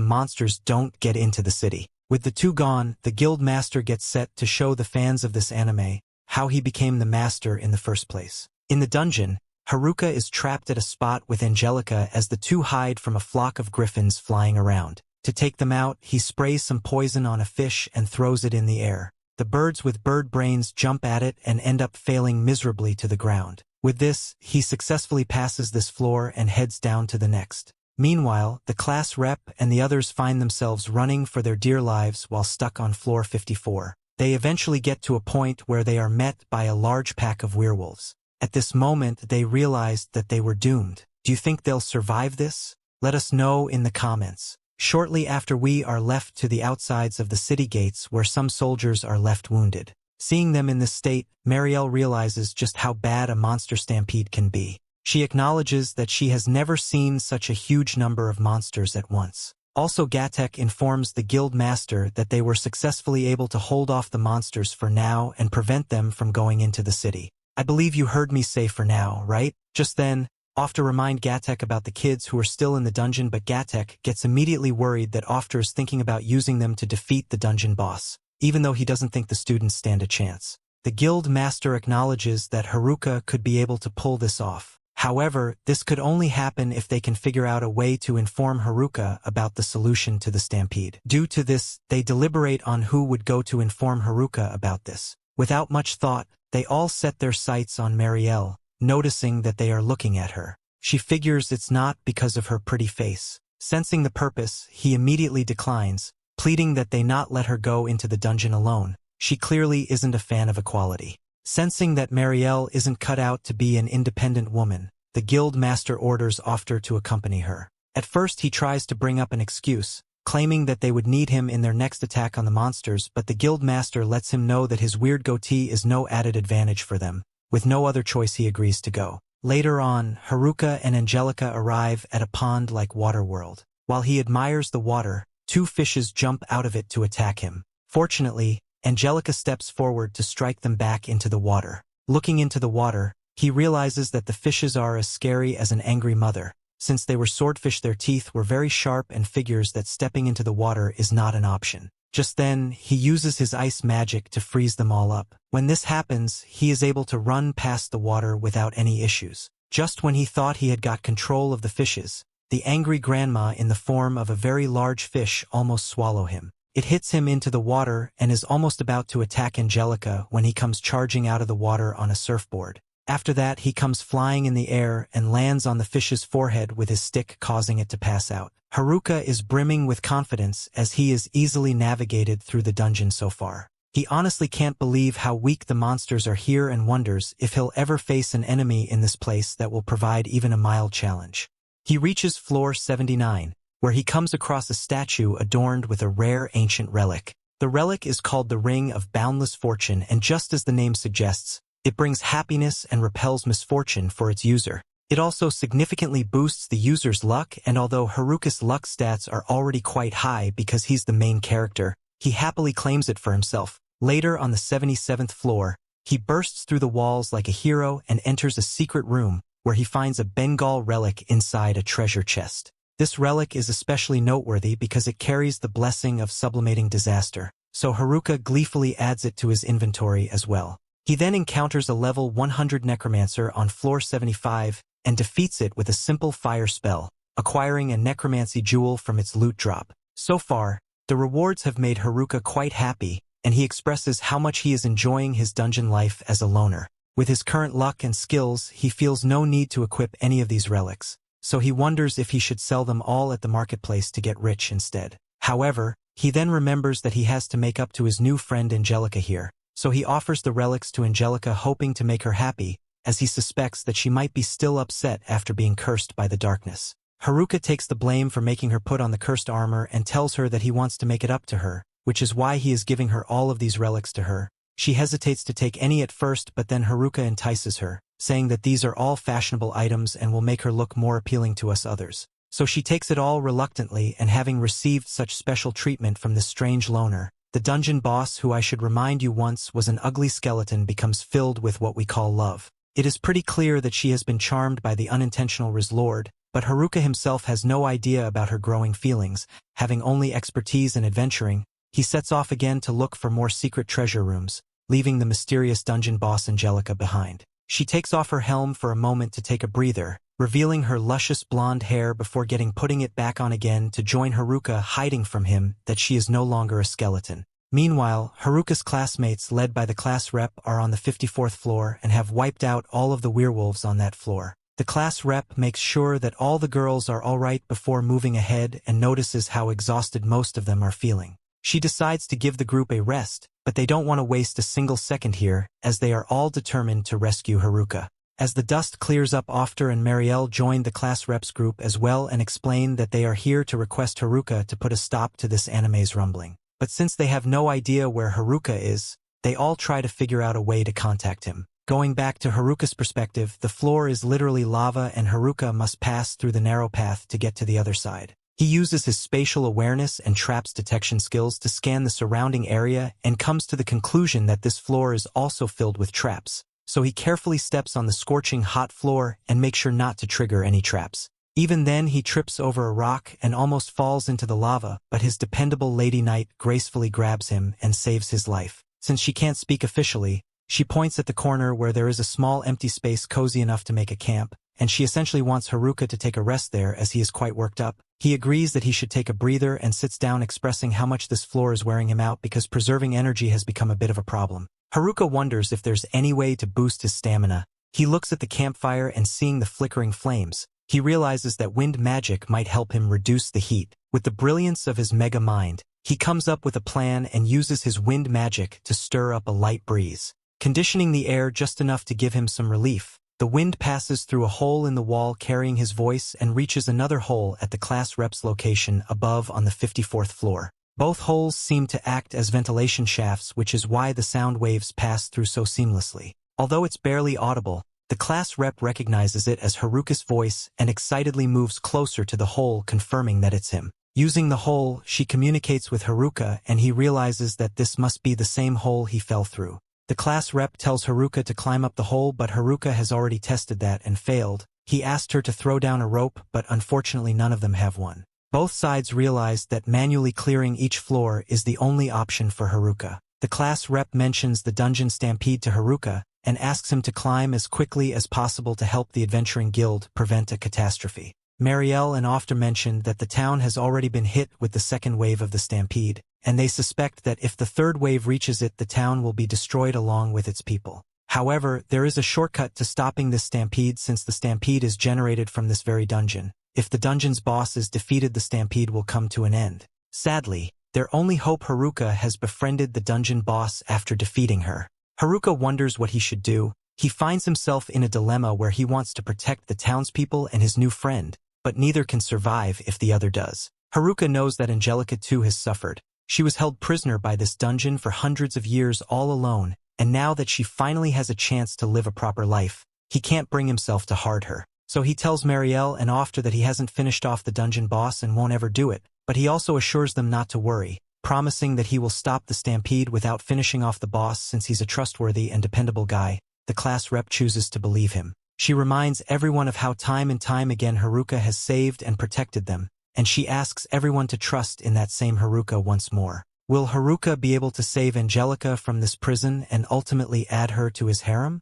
monsters don't get into the city. With the two gone, the guild master gets set to show the fans of this anime how he became the master in the first place. In the dungeon, Haruka is trapped at a spot with Angelica as the two hide from a flock of griffins flying around. To take them out, he sprays some poison on a fish and throws it in the air. The birds with bird brains jump at it and end up failing miserably to the ground. With this, he successfully passes this floor and heads down to the next. Meanwhile, the class rep and the others find themselves running for their dear lives while stuck on floor 54. They eventually get to a point where they are met by a large pack of werewolves. At this moment, they realized that they were doomed. Do you think they'll survive this? Let us know in the comments. Shortly after, we are left to the outsides of the city gates where some soldiers are left wounded. Seeing them in this state, Marielle realizes just how bad a monster stampede can be. She acknowledges that she has never seen such a huge number of monsters at once. Also, Gatek informs the guild master that they were successfully able to hold off the monsters for now and prevent them from going into the city. I believe you heard me say for now, right? Just then, off to remind Gatek about the kids who are still in the dungeon, but Gatek gets immediately worried that Ofter is thinking about using them to defeat the dungeon boss, even though he doesn't think the students stand a chance. The guild master acknowledges that Haruka could be able to pull this off. However, this could only happen if they can figure out a way to inform Haruka about the solution to the stampede. Due to this, they deliberate on who would go to inform Haruka about this. Without much thought, they all set their sights on Marielle, noticing that they are looking at her. She figures it's not because of her pretty face. Sensing the purpose, he immediately declines, pleading that they not let her go into the dungeon alone. She clearly isn't a fan of equality. Sensing that Marielle isn't cut out to be an independent woman, the guild master orders Ofter to accompany her. At first, he tries to bring up an excuse, claiming that they would need him in their next attack on the monsters, but the guild master lets him know that his weird goatee is no added advantage for them. With no other choice, he agrees to go. Later on, Haruka and Angelica arrive at a pond-like water world. While he admires the water, two fishes jump out of it to attack him. Fortunately, Angelica steps forward to strike them back into the water. Looking into the water, he realizes that the fishes are as scary as an angry mother. Since they were swordfish, their teeth were very sharp and figures that stepping into the water is not an option. Just then, he uses his ice magic to freeze them all up. When this happens, he is able to run past the water without any issues. Just when he thought he had got control of the fishes, the angry grandma in the form of a very large fish almost swallow him. It hits him into the water and is almost about to attack Angelica when he comes charging out of the water on a surfboard. After that, he comes flying in the air and lands on the fish's forehead with his stick, causing it to pass out. Haruka is brimming with confidence as he is easily navigated through the dungeon so far. He honestly can't believe how weak the monsters are here and wonders if he'll ever face an enemy in this place that will provide even a mild challenge. He reaches floor 79, where he comes across a statue adorned with a rare ancient relic. The relic is called the Ring of Boundless Fortune, and just as the name suggests, it brings happiness and repels misfortune for its user. It also significantly boosts the user's luck, and although Haruka's luck stats are already quite high because he's the main character, he happily claims it for himself. Later, on the 77th floor, he bursts through the walls like a hero and enters a secret room where he finds a Bengal relic inside a treasure chest. This relic is especially noteworthy because it carries the blessing of sublimating disaster, so Haruka gleefully adds it to his inventory as well. He then encounters a level 100 necromancer on floor 75 and defeats it with a simple fire spell, acquiring a necromancy jewel from its loot drop. So far, the rewards have made Haruka quite happy, and he expresses how much he is enjoying his dungeon life as a loner. With his current luck and skills, he feels no need to equip any of these relics, so he wonders if he should sell them all at the marketplace to get rich instead. However, he then remembers that he has to make up to his new friend Angelica here, so he offers the relics to Angelica, hoping to make her happy, as he suspects that she might be still upset after being cursed by the darkness. Haruka takes the blame for making her put on the cursed armor and tells her that he wants to make it up to her, which is why he is giving her all of these relics to her. She hesitates to take any at first, but then Haruka entices her, saying that these are all fashionable items and will make her look more appealing to us others. So she takes it all reluctantly, and having received such special treatment from this strange loner, the dungeon boss, who I should remind you once was an ugly skeleton, becomes filled with what we call love. It is pretty clear that she has been charmed by the unintentional Riz Lord, but Haruka himself has no idea about her growing feelings. Having only expertise in adventuring, he sets off again to look for more secret treasure rooms, leaving the mysterious dungeon boss Angelica behind. She takes off her helm for a moment to take a breather, revealing her luscious blonde hair before putting it back on again to join Haruka, hiding from him that she is no longer a skeleton. Meanwhile, Haruka's classmates, led by the class rep, are on the 54th floor and have wiped out all of the werewolves on that floor. The class rep makes sure that all the girls are alright before moving ahead and notices how exhausted most of them are feeling. She decides to give the group a rest, but they don't want to waste a single second here, as they are all determined to rescue Haruka. As the dust clears up, After and Marielle join the class reps group as well and explain that they are here to request Haruka to put a stop to this anime's rumbling. But since they have no idea where Haruka is, they all try to figure out a way to contact him. Going back to Haruka's perspective, the floor is literally lava and Haruka must pass through the narrow path to get to the other side. He uses his spatial awareness and traps detection skills to scan the surrounding area and comes to the conclusion that this floor is also filled with traps. So he carefully steps on the scorching hot floor and makes sure not to trigger any traps. Even then, he trips over a rock and almost falls into the lava, but his dependable Lady Knight gracefully grabs him and saves his life. Since she can't speak officially, she points at the corner where there is a small empty space cozy enough to make a camp, and she essentially wants Haruka to take a rest there as he is quite worked up. He agrees that he should take a breather and sits down, expressing how much this floor is wearing him out because preserving energy has become a bit of a problem. Haruka wonders if there's any way to boost his stamina. He looks at the campfire and seeing the flickering flames, he realizes that wind magic might help him reduce the heat. With the brilliance of his mega mind, he comes up with a plan and uses his wind magic to stir up a light breeze, conditioning the air just enough to give him some relief. The wind passes through a hole in the wall carrying his voice and reaches another hole at the class rep's location above on the 54th floor. Both holes seem to act as ventilation shafts, which is why the sound waves pass through so seamlessly. Although it's barely audible, the class rep recognizes it as Haruka's voice and excitedly moves closer to the hole, confirming that it's him. Using the hole, she communicates with Haruka and he realizes that this must be the same hole he fell through. The class rep tells Haruka to climb up the hole, but Haruka has already tested that and failed. He asked her to throw down a rope, but unfortunately none of them have one. Both sides realize that manually clearing each floor is the only option for Haruka. The class rep mentions the dungeon stampede to Haruka and asks him to climb as quickly as possible to help the adventuring guild prevent a catastrophe. Marielle and After mention that the town has already been hit with the second wave of the stampede, and they suspect that if the third wave reaches it, the town will be destroyed along with its people. However, there is a shortcut to stopping this stampede since the stampede is generated from this very dungeon. If the dungeon's boss is defeated, the stampede will come to an end. Sadly, their only hope, Haruka has befriended the dungeon boss after defeating her. Haruka wonders what he should do. He finds himself in a dilemma where he wants to protect the townspeople and his new friend, but neither can survive if the other does. Haruka knows that Angelica too has suffered. She was held prisoner by this dungeon for hundreds of years all alone, and now that she finally has a chance to live a proper life, he can't bring himself to hurt her. So he tells Marielle and After that he hasn't finished off the dungeon boss and won't ever do it, but he also assures them not to worry, promising that he will stop the stampede without finishing off the boss since he's a trustworthy and dependable guy. The class rep chooses to believe him. She reminds everyone of how time and time again Haruka has saved and protected them, and she asks everyone to trust in that same Haruka once more. Will Haruka be able to save Angelica from this prison and ultimately add her to his harem?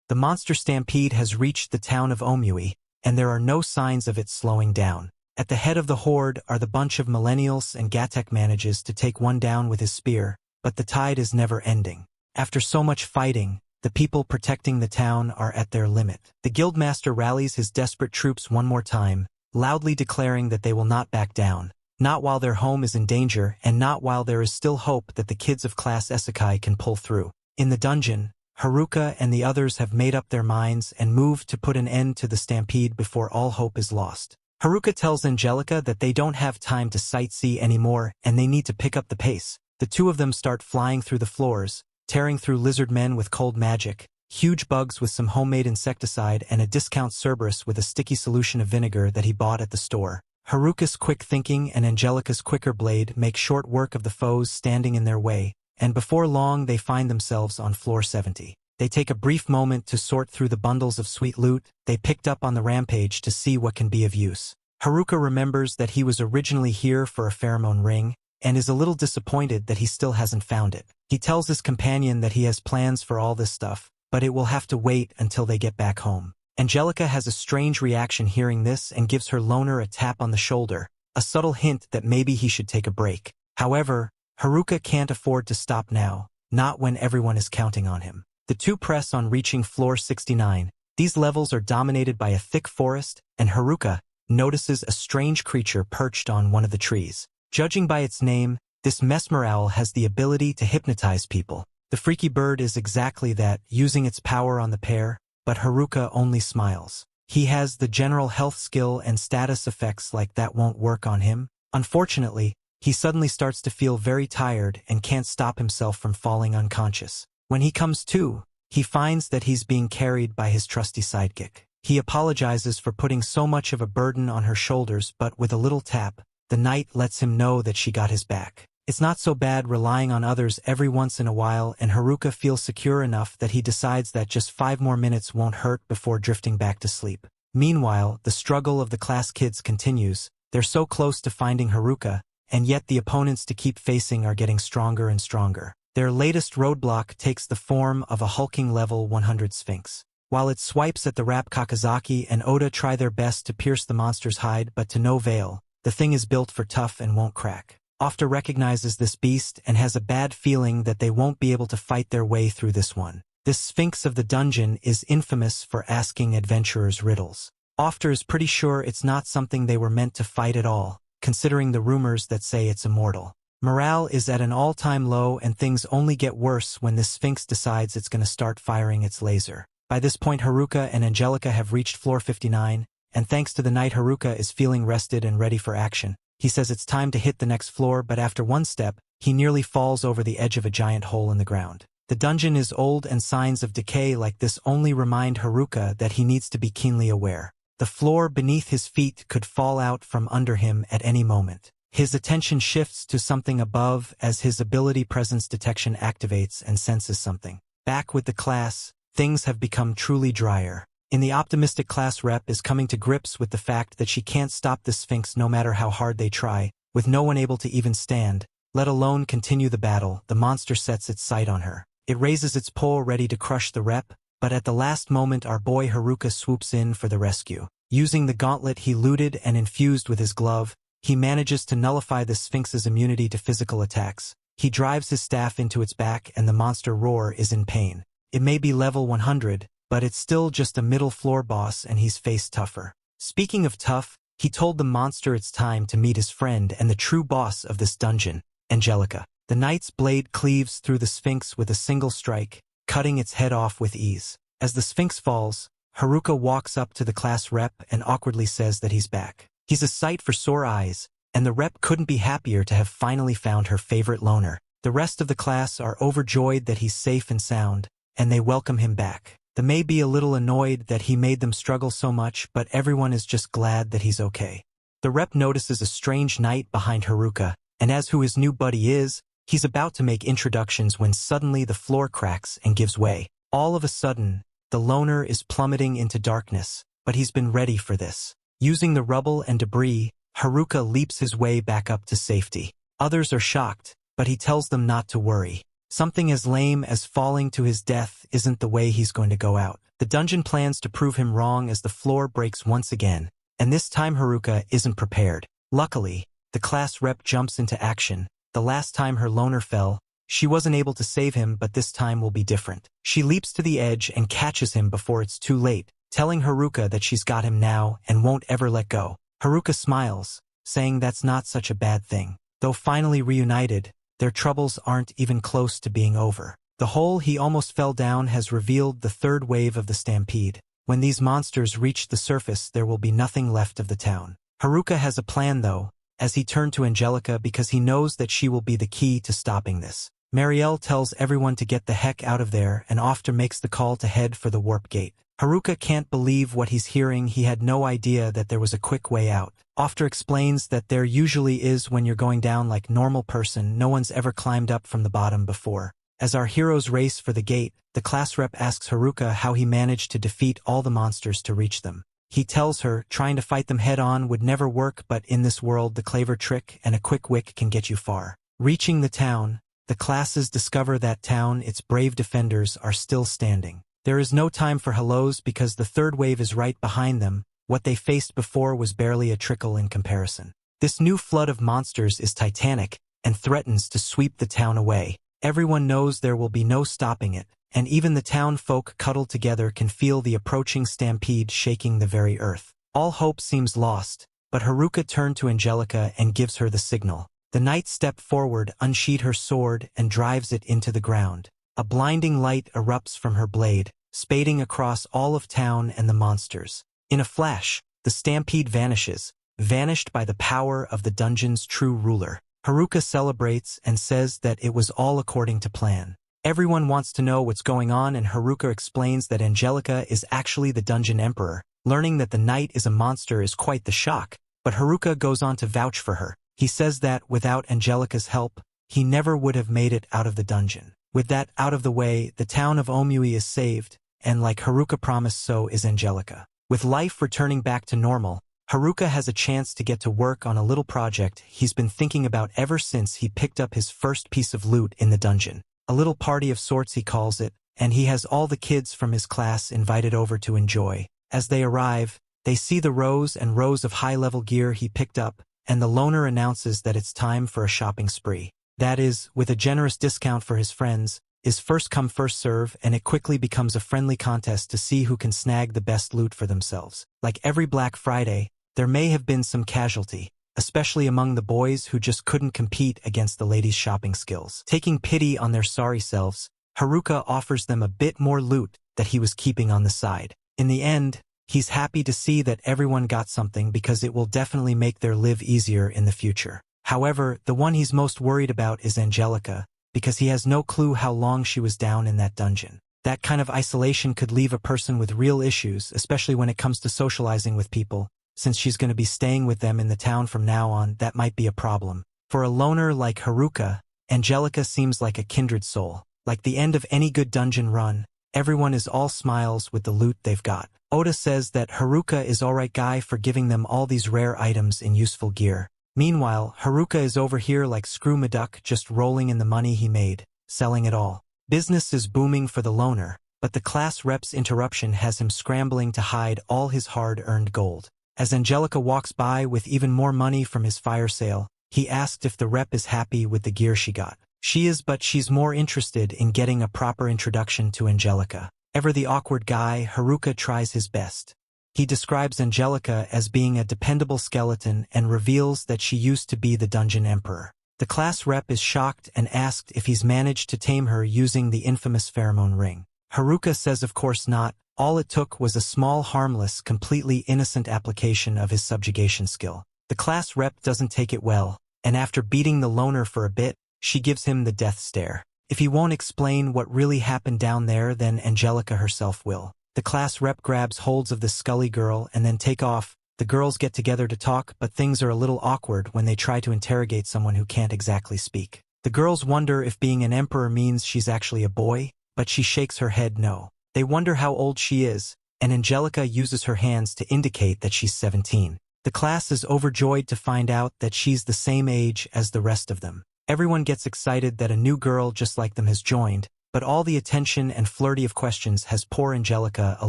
The monster stampede has reached the town of Omui, and there are no signs of it slowing down. At the head of the horde are the bunch of millennials, and Gatek manages to take one down with his spear, but the tide is never ending. After so much fighting, the people protecting the town are at their limit. The guildmaster rallies his desperate troops one more time, loudly declaring that they will not back down, not while their home is in danger and not while there is still hope that the kids of class Ecchi can pull through. In the dungeon, Haruka and the others have made up their minds and moved to put an end to the stampede before all hope is lost. Haruka tells Angelica that they don't have time to sightsee anymore and they need to pick up the pace. The two of them start flying through the floors, tearing through lizard men with cold magic, huge bugs with some homemade insecticide, and a discount Cerberus with a sticky solution of vinegar that he bought at the store. Haruka's quick thinking and Angelica's quicker blade make short work of the foes standing in their way, and before long they find themselves on floor 70. They take a brief moment to sort through the bundles of sweet loot they picked up on the rampage to see what can be of use. Haruka remembers that he was originally here for a pheromone ring, and is a little disappointed that he still hasn't found it. He tells his companion that he has plans for all this stuff, but it will have to wait until they get back home. Angelica has a strange reaction hearing this and gives her loner a tap on the shoulder, a subtle hint that maybe he should take a break. However, Haruka can't afford to stop now, not when everyone is counting on him. The two press on reaching floor 69. These levels are dominated by a thick forest, and Haruka notices a strange creature perched on one of the trees. Judging by its name, this mesmer owl has the ability to hypnotize people. The freaky bird is exactly that, using its power on the pair, but Haruka only smiles. He has the general health skill and status effects like that won't work on him. Unfortunately, he suddenly starts to feel very tired and can't stop himself from falling unconscious. When he comes to, he finds that he's being carried by his trusty sidekick. He apologizes for putting so much of a burden on her shoulders, but with a little tap, the knight lets him know that she got his back. It's not so bad relying on others every once in a while, and Haruka feels secure enough that he decides that just 5 more minutes won't hurt before drifting back to sleep. Meanwhile, the struggle of the class kids continues. They're so close to finding Haruka, and yet the opponents to keep facing are getting stronger and stronger. Their latest roadblock takes the form of a hulking level 100 Sphinx. While it swipes at the rap, Kakazaki and Oda try their best to pierce the monster's hide, but to no avail. The thing is built for tough and won't crack. After recognizes this beast and has a bad feeling that they won't be able to fight their way through this one. This Sphinx of the dungeon is infamous for asking adventurers riddles. After is pretty sure it's not something they were meant to fight at all, considering the rumors that say it's immortal. Morale is at an all-time low, and things only get worse when this Sphinx decides it's going to start firing its laser. By this point, Haruka and Angelica have reached floor 59, and thanks to the night, Haruka is feeling rested and ready for action. He says it's time to hit the next floor, but after one step, he nearly falls over the edge of a giant hole in the ground. The dungeon is old, and signs of decay like this only remind Haruka that he needs to be keenly aware. The floor beneath his feet could fall out from under him at any moment. His attention shifts to something above as his ability presence detection activates and senses something. Back with the class, things have become truly drier. The optimistic class rep is coming to grips with the fact that she can't stop the Sphinx no matter how hard they try, with no one able to even stand, let alone continue the battle. The monster sets its sight on her. It raises its paw ready to crush the rep, but at the last moment our boy Haruka swoops in for the rescue. Using the gauntlet he looted and infused with his glove, he manages to nullify the Sphinx's immunity to physical attacks. He drives his staff into its back and the monster roar is in pain. It may be level 100, but it's still just a middle floor boss and he's faced tougher. Speaking of tough, he told the monster it's time to meet his friend and the true boss of this dungeon, Angelica. The knight's blade cleaves through the Sphinx with a single strike, cutting its head off with ease. As the Sphinx falls, Haruka walks up to the class rep and awkwardly says that he's back. He's a sight for sore eyes, and the rep couldn't be happier to have finally found her favorite loner. The rest of the class are overjoyed that he's safe and sound, and they welcome him back. They may be a little annoyed that he made them struggle so much, but everyone is just glad that he's okay. The rep notices a strange knight behind Haruka, and as who his new buddy is, he's about to make introductions when suddenly the floor cracks and gives way. All of a sudden, the loner is plummeting into darkness, but he's been ready for this. Using the rubble and debris, Haruka leaps his way back up to safety. Others are shocked, but he tells them not to worry. Something as lame as falling to his death isn't the way he's going to go out. The dungeon plans to prove him wrong as the floor breaks once again, and this time Haruka isn't prepared. Luckily, the class rep jumps into action. The last time her loner fell, she wasn't able to save him, but this time will be different. She leaps to the edge and catches him before it's too late, telling Haruka that she's got him now and won't ever let go. Haruka smiles, saying that's not such a bad thing. Though finally reunited, their troubles aren't even close to being over. The hole he almost fell down has revealed the third wave of the stampede. When these monsters reach the surface, there will be nothing left of the town. Haruka has a plan though, as he turned to Angelica because he knows that she will be the key to stopping this. Marielle tells everyone to get the heck out of there and After makes the call to head for the warp gate. Haruka can't believe what he's hearing. He had no idea that there was a quick way out. After explains that there usually is when you're going down like normal person. No one's ever climbed up from the bottom before. As our heroes race for the gate, the class rep asks Haruka how he managed to defeat all the monsters to reach them. He tells her trying to fight them head-on would never work, but in this world the clever trick and a quick wick can get you far. Reaching the town, the classes discover that town, its brave defenders, are still standing. There is no time for hellos because the third wave is right behind them. What they faced before was barely a trickle in comparison. This new flood of monsters is titanic and threatens to sweep the town away. Everyone knows there will be no stopping it, and even the town folk cuddled together can feel the approaching stampede shaking the very earth. All hope seems lost, but Haruka turned to Angelica and gives her the signal. The knight stepped forward, unsheathed her sword, and drives it into the ground. A blinding light erupts from her blade, spading across all of town and the monsters. In a flash, the stampede vanishes, vanished by the power of the dungeon's true ruler. Haruka celebrates and says that it was all according to plan. Everyone wants to know what's going on, and Haruka explains that Angelica is actually the dungeon emperor. Learning that the knight is a monster is quite the shock, but Haruka goes on to vouch for her. He says that without Angelica's help, he never would have made it out of the dungeon. With that out of the way, the town of Omui is saved, and like Haruka promised, so is Angelica. With life returning back to normal, Haruka has a chance to get to work on a little project he's been thinking about ever since he picked up his first piece of loot in the dungeon. A little party of sorts, he calls it, and he has all the kids from his class invited over to enjoy. As they arrive, they see the rows and rows of high-level gear he picked up, and the loner announces that it's time for a shopping spree. That is, with a generous discount for his friends, is first come first serve, and it quickly becomes a friendly contest to see who can snag the best loot for themselves. Like every Black Friday, there may have been some casualty, especially among the boys who just couldn't compete against the ladies' shopping skills. Taking pity on their sorry selves, Haruka offers them a bit more loot that he was keeping on the side. In the end, he's happy to see that everyone got something because it will definitely make their live easier in the future. However, the one he's most worried about is Angelica, because he has no clue how long she was down in that dungeon. That kind of isolation could leave a person with real issues, especially when it comes to socializing with people. Since she's going to be staying with them in the town from now on, that might be a problem. For a loner like Haruka, Angelica seems like a kindred soul. Like the end of any good dungeon run, everyone is all smiles with the loot they've got. Oda says that Haruka is alright guy for giving them all these rare items in useful gear. Meanwhile, Haruka is over here like Screw Maduck, just rolling in the money he made, selling it all. Business is booming for the loner, but the class rep's interruption has him scrambling to hide all his hard-earned gold. As Angelica walks by with even more money from his fire sale, he asked if the rep is happy with the gear she got. She is, but she's more interested in getting a proper introduction to Angelica. Ever the awkward guy, Haruka tries his best. He describes Angelica as being a dependable skeleton and reveals that she used to be the dungeon emperor. The class rep is shocked and asked if he's managed to tame her using the infamous pheromone ring. Haruka says of course not. All it took was a small, harmless, completely innocent application of his subjugation skill. The class rep doesn't take it well, and after beating the loner for a bit, she gives him the death stare. If he won't explain what really happened down there, then Angelica herself will. The class rep grabs holds of the Scully girl and then take off. The girls get together to talk, but things are a little awkward when they try to interrogate someone who can't exactly speak. The girls wonder if being an emperor means she's actually a boy, but she shakes her head no. They wonder how old she is, and Angelica uses her hands to indicate that she's 17. The class is overjoyed to find out that she's the same age as the rest of them. Everyone gets excited that a new girl just like them has joined, but all the attention and flirty of questions has poor Angelica a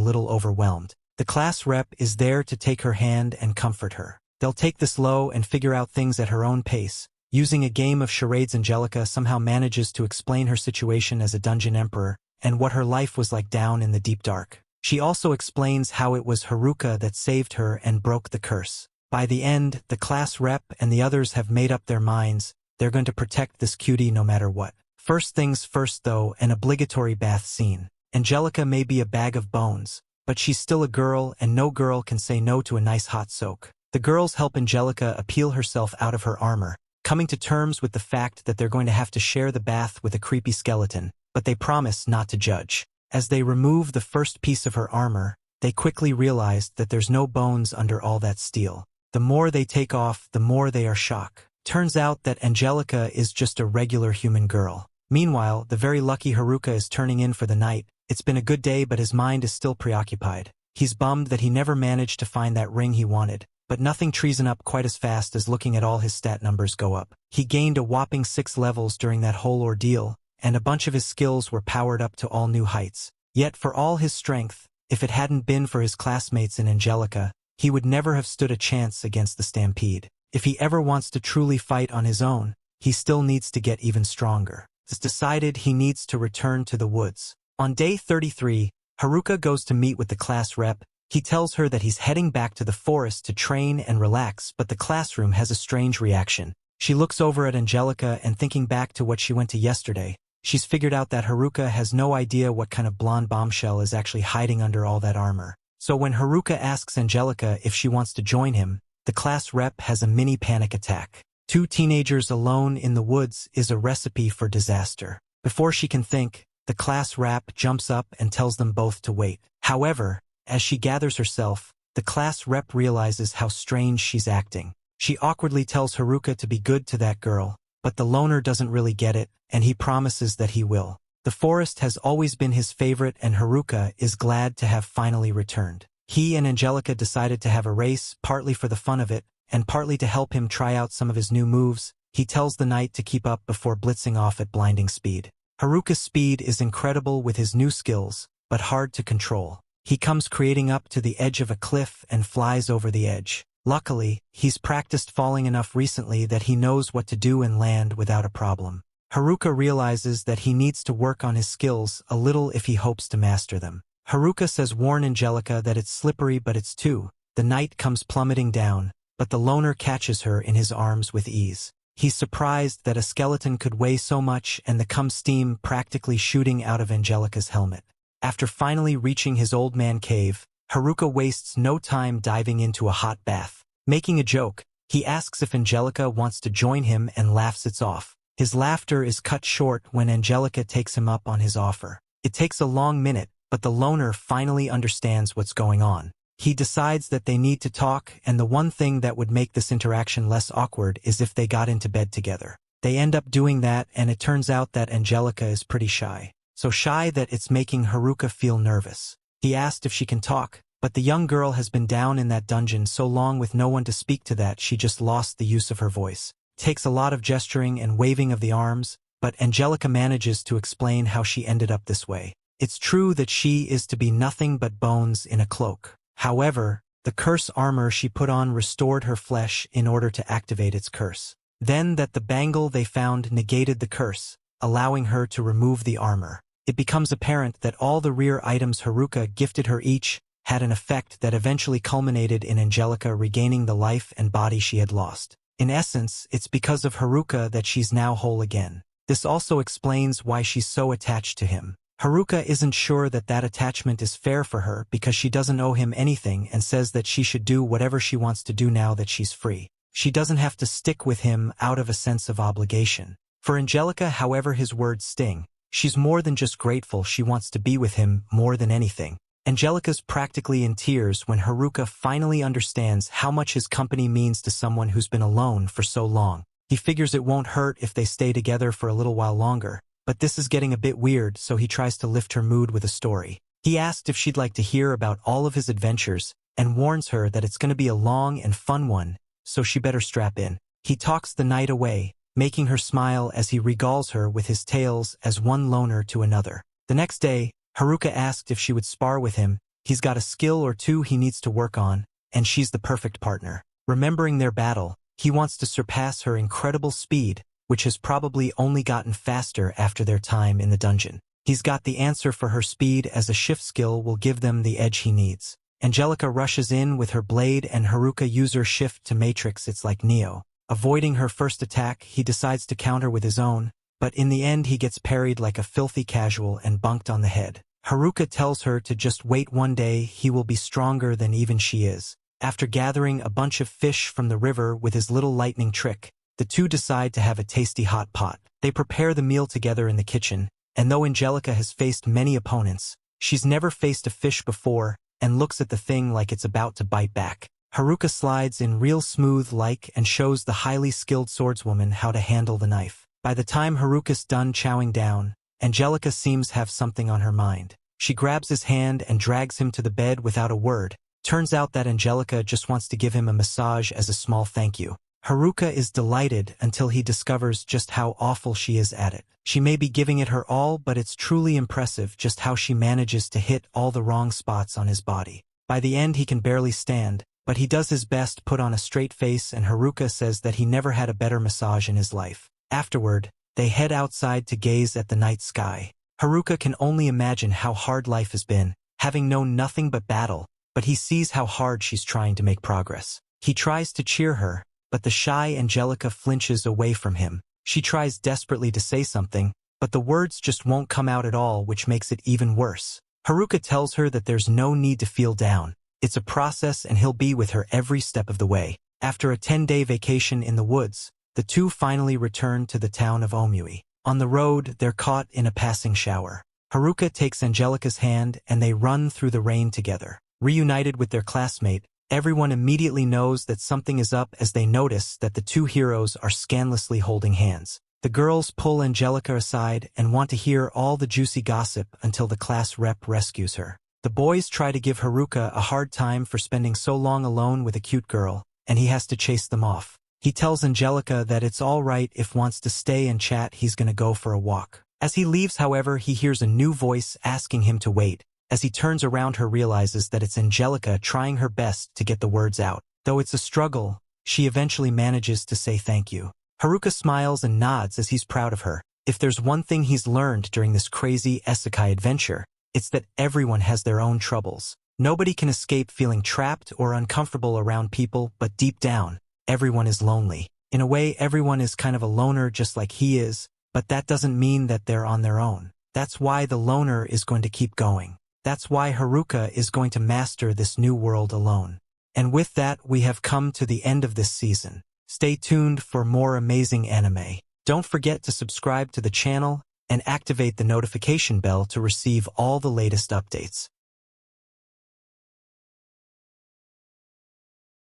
little overwhelmed. The class rep is there to take her hand and comfort her. They'll take this low and figure out things at her own pace. Using a game of charades, Angelica somehow manages to explain her situation as a dungeon emperor, and what her life was like down in the deep dark. She also explains how it was Haruka that saved her and broke the curse. By the end, the class rep and the others have made up their minds. They're going to protect this cutie no matter what. First things first though, an obligatory bath scene. Angelica may be a bag of bones, but she's still a girl, and no girl can say no to a nice hot soak. The girls help Angelica appeal herself out of her armor, coming to terms with the fact that they're going to have to share the bath with a creepy skeleton, but they promise not to judge. As they remove the first piece of her armor, they quickly realize that there's no bones under all that steel. The more they take off, the more they are shocked. Turns out that Angelica is just a regular human girl. Meanwhile, the very lucky Haruka is turning in for the night. It's been a good day, but his mind is still preoccupied. He's bummed that he never managed to find that ring he wanted, but nothing treason up quite as fast as looking at all his stat numbers go up. He gained a whopping 6 levels during that whole ordeal, and a bunch of his skills were powered up to all new heights. Yet for all his strength, if it hadn't been for his classmates in Angelica, he would never have stood a chance against the Stampede. If he ever wants to truly fight on his own, he still needs to get even stronger. It's decided he needs to return to the woods. On day 33, Haruka goes to meet with the class rep. He tells her that he's heading back to the forest to train and relax, but the classroom has a strange reaction. She looks over at Angelica and, thinking back to what she went to yesterday, she's figured out that Haruka has no idea what kind of blonde bombshell is actually hiding under all that armor. So when Haruka asks Angelica if she wants to join him, the class rep has a mini panic attack. 2 teenagers alone in the woods is a recipe for disaster. Before she can think, the class rep jumps up and tells them both to wait. However, as she gathers herself, the class rep realizes how strange she's acting. She awkwardly tells Haruka to be good to that girl, but the loner doesn't really get it, and he promises that he will. The forest has always been his favorite, and Haruka is glad to have finally returned. He and Angelica decided to have a race, partly for the fun of it, and partly to help him try out some of his new moves. He tells the knight to keep up before blitzing off at blinding speed. Haruka's speed is incredible with his new skills, but hard to control. He comes creating up to the edge of a cliff and flies over the edge. Luckily, he's practiced falling enough recently that he knows what to do and land without a problem. Haruka realizes that he needs to work on his skills a little if he hopes to master them. Haruka says warn Angelica that it's slippery, but it's too. The knight comes plummeting down, but the loner catches her in his arms with ease. He's surprised that a skeleton could weigh so much, and the cum steam practically shooting out of Angelica's helmet. After finally reaching his old man cave, Haruka wastes no time diving into a hot bath. Making a joke, he asks if Angelica wants to join him and laughs it off. His laughter is cut short when Angelica takes him up on his offer. It takes a long minute, but the loner finally understands what's going on. He decides that they need to talk, and the one thing that would make this interaction less awkward is if they got into bed together. They end up doing that, and it turns out that Angelica is pretty shy. So shy that it's making Haruka feel nervous. He asked if she can talk, but the young girl has been down in that dungeon so long with no one to speak to that she just lost the use of her voice. It takes a lot of gesturing and waving of the arms, but Angelica manages to explain how she ended up this way. It's true that she is to be nothing but bones in a cloak. However, the curse armor she put on restored her flesh in order to activate its curse. Then that the bangle they found negated the curse, allowing her to remove the armor. It becomes apparent that all the rear items Haruka gifted her each had an effect that eventually culminated in Angelica regaining the life and body she had lost. In essence, it's because of Haruka that she's now whole again. This also explains why she's so attached to him. Haruka isn't sure that that attachment is fair for her because she doesn't owe him anything and says that she should do whatever she wants to do now that she's free. She doesn't have to stick with him out of a sense of obligation. For Angelica, however, his words sting. She's more than just grateful, she wants to be with him more than anything. Angelica's practically in tears when Haruka finally understands how much his company means to someone who's been alone for so long. He figures it won't hurt if they stay together for a little while longer. But this is getting a bit weird, so he tries to lift her mood with a story. He asked if she'd like to hear about all of his adventures, and warns her that it's going to be a long and fun one, so she better strap in. He talks the night away, making her smile as he regales her with his tales as one loner to another. The next day, Haruka asked if she would spar with him. He's got a skill or two he needs to work on, and she's the perfect partner. Remembering their battle, he wants to surpass her incredible speed, which has probably only gotten faster after their time in the dungeon. He's got the answer for her speed, as a shift skill will give them the edge he needs. Angelica rushes in with her blade and Haruka uses shift to matrix. It's like Neo. Avoiding her first attack, he decides to counter with his own, but in the end he gets parried like a filthy casual and bunked on the head. Haruka tells her to just wait, one day he will be stronger than even she is. After gathering a bunch of fish from the river with his little lightning trick, the two decide to have a tasty hot pot. They prepare the meal together in the kitchen, and though Angelica has faced many opponents, she's never faced a fish before and looks at the thing like it's about to bite back. Haruka slides in real smooth and shows the highly skilled swordswoman how to handle the knife. By the time Haruka's done chowing down, Angelica seems to have something on her mind. She grabs his hand and drags him to the bed without a word. Turns out that Angelica just wants to give him a massage as a small thank you. Haruka is delighted until he discovers just how awful she is at it. She may be giving it her all, but it's truly impressive just how she manages to hit all the wrong spots on his body. By the end he can barely stand, but he does his best to put on a straight face, and Haruka says that he never had a better massage in his life. Afterward, they head outside to gaze at the night sky. Haruka can only imagine how hard life has been, having known nothing but battle, but he sees how hard she's trying to make progress. He tries to cheer her, but the shy Angelica flinches away from him. She tries desperately to say something, but the words just won't come out at all, which makes it even worse. Haruka tells her that there's no need to feel down. It's a process and he'll be with her every step of the way. After a 10-day vacation in the woods, the two finally return to the town of Omui. On the road, they're caught in a passing shower. Haruka takes Angelica's hand and they run through the rain together. Reunited with their classmate, everyone immediately knows that something is up as they notice that the two heroes are scandalously holding hands. The girls pull Angelica aside and want to hear all the juicy gossip until the class rep rescues her. The boys try to give Haruka a hard time for spending so long alone with a cute girl, and he has to chase them off. He tells Angelica that it's all right if wants to stay and chat, he's gonna go for a walk. As he leaves, however, he hears a new voice asking him to wait. As he turns around, he realizes that it's Angelica trying her best to get the words out. Though it's a struggle, she eventually manages to say thank you. Haruka smiles and nods as he's proud of her. If there's one thing he's learned during this crazy isekai adventure, it's that everyone has their own troubles. Nobody can escape feeling trapped or uncomfortable around people, but deep down, everyone is lonely. In a way, everyone is kind of a loner just like he is, but that doesn't mean that they're on their own. That's why the loner is going to keep going. That's why Haruka is going to master this new world alone. And with that, we have come to the end of this season. Stay tuned for more amazing anime. Don't forget to subscribe to the channel and activate the notification bell to receive all the latest updates.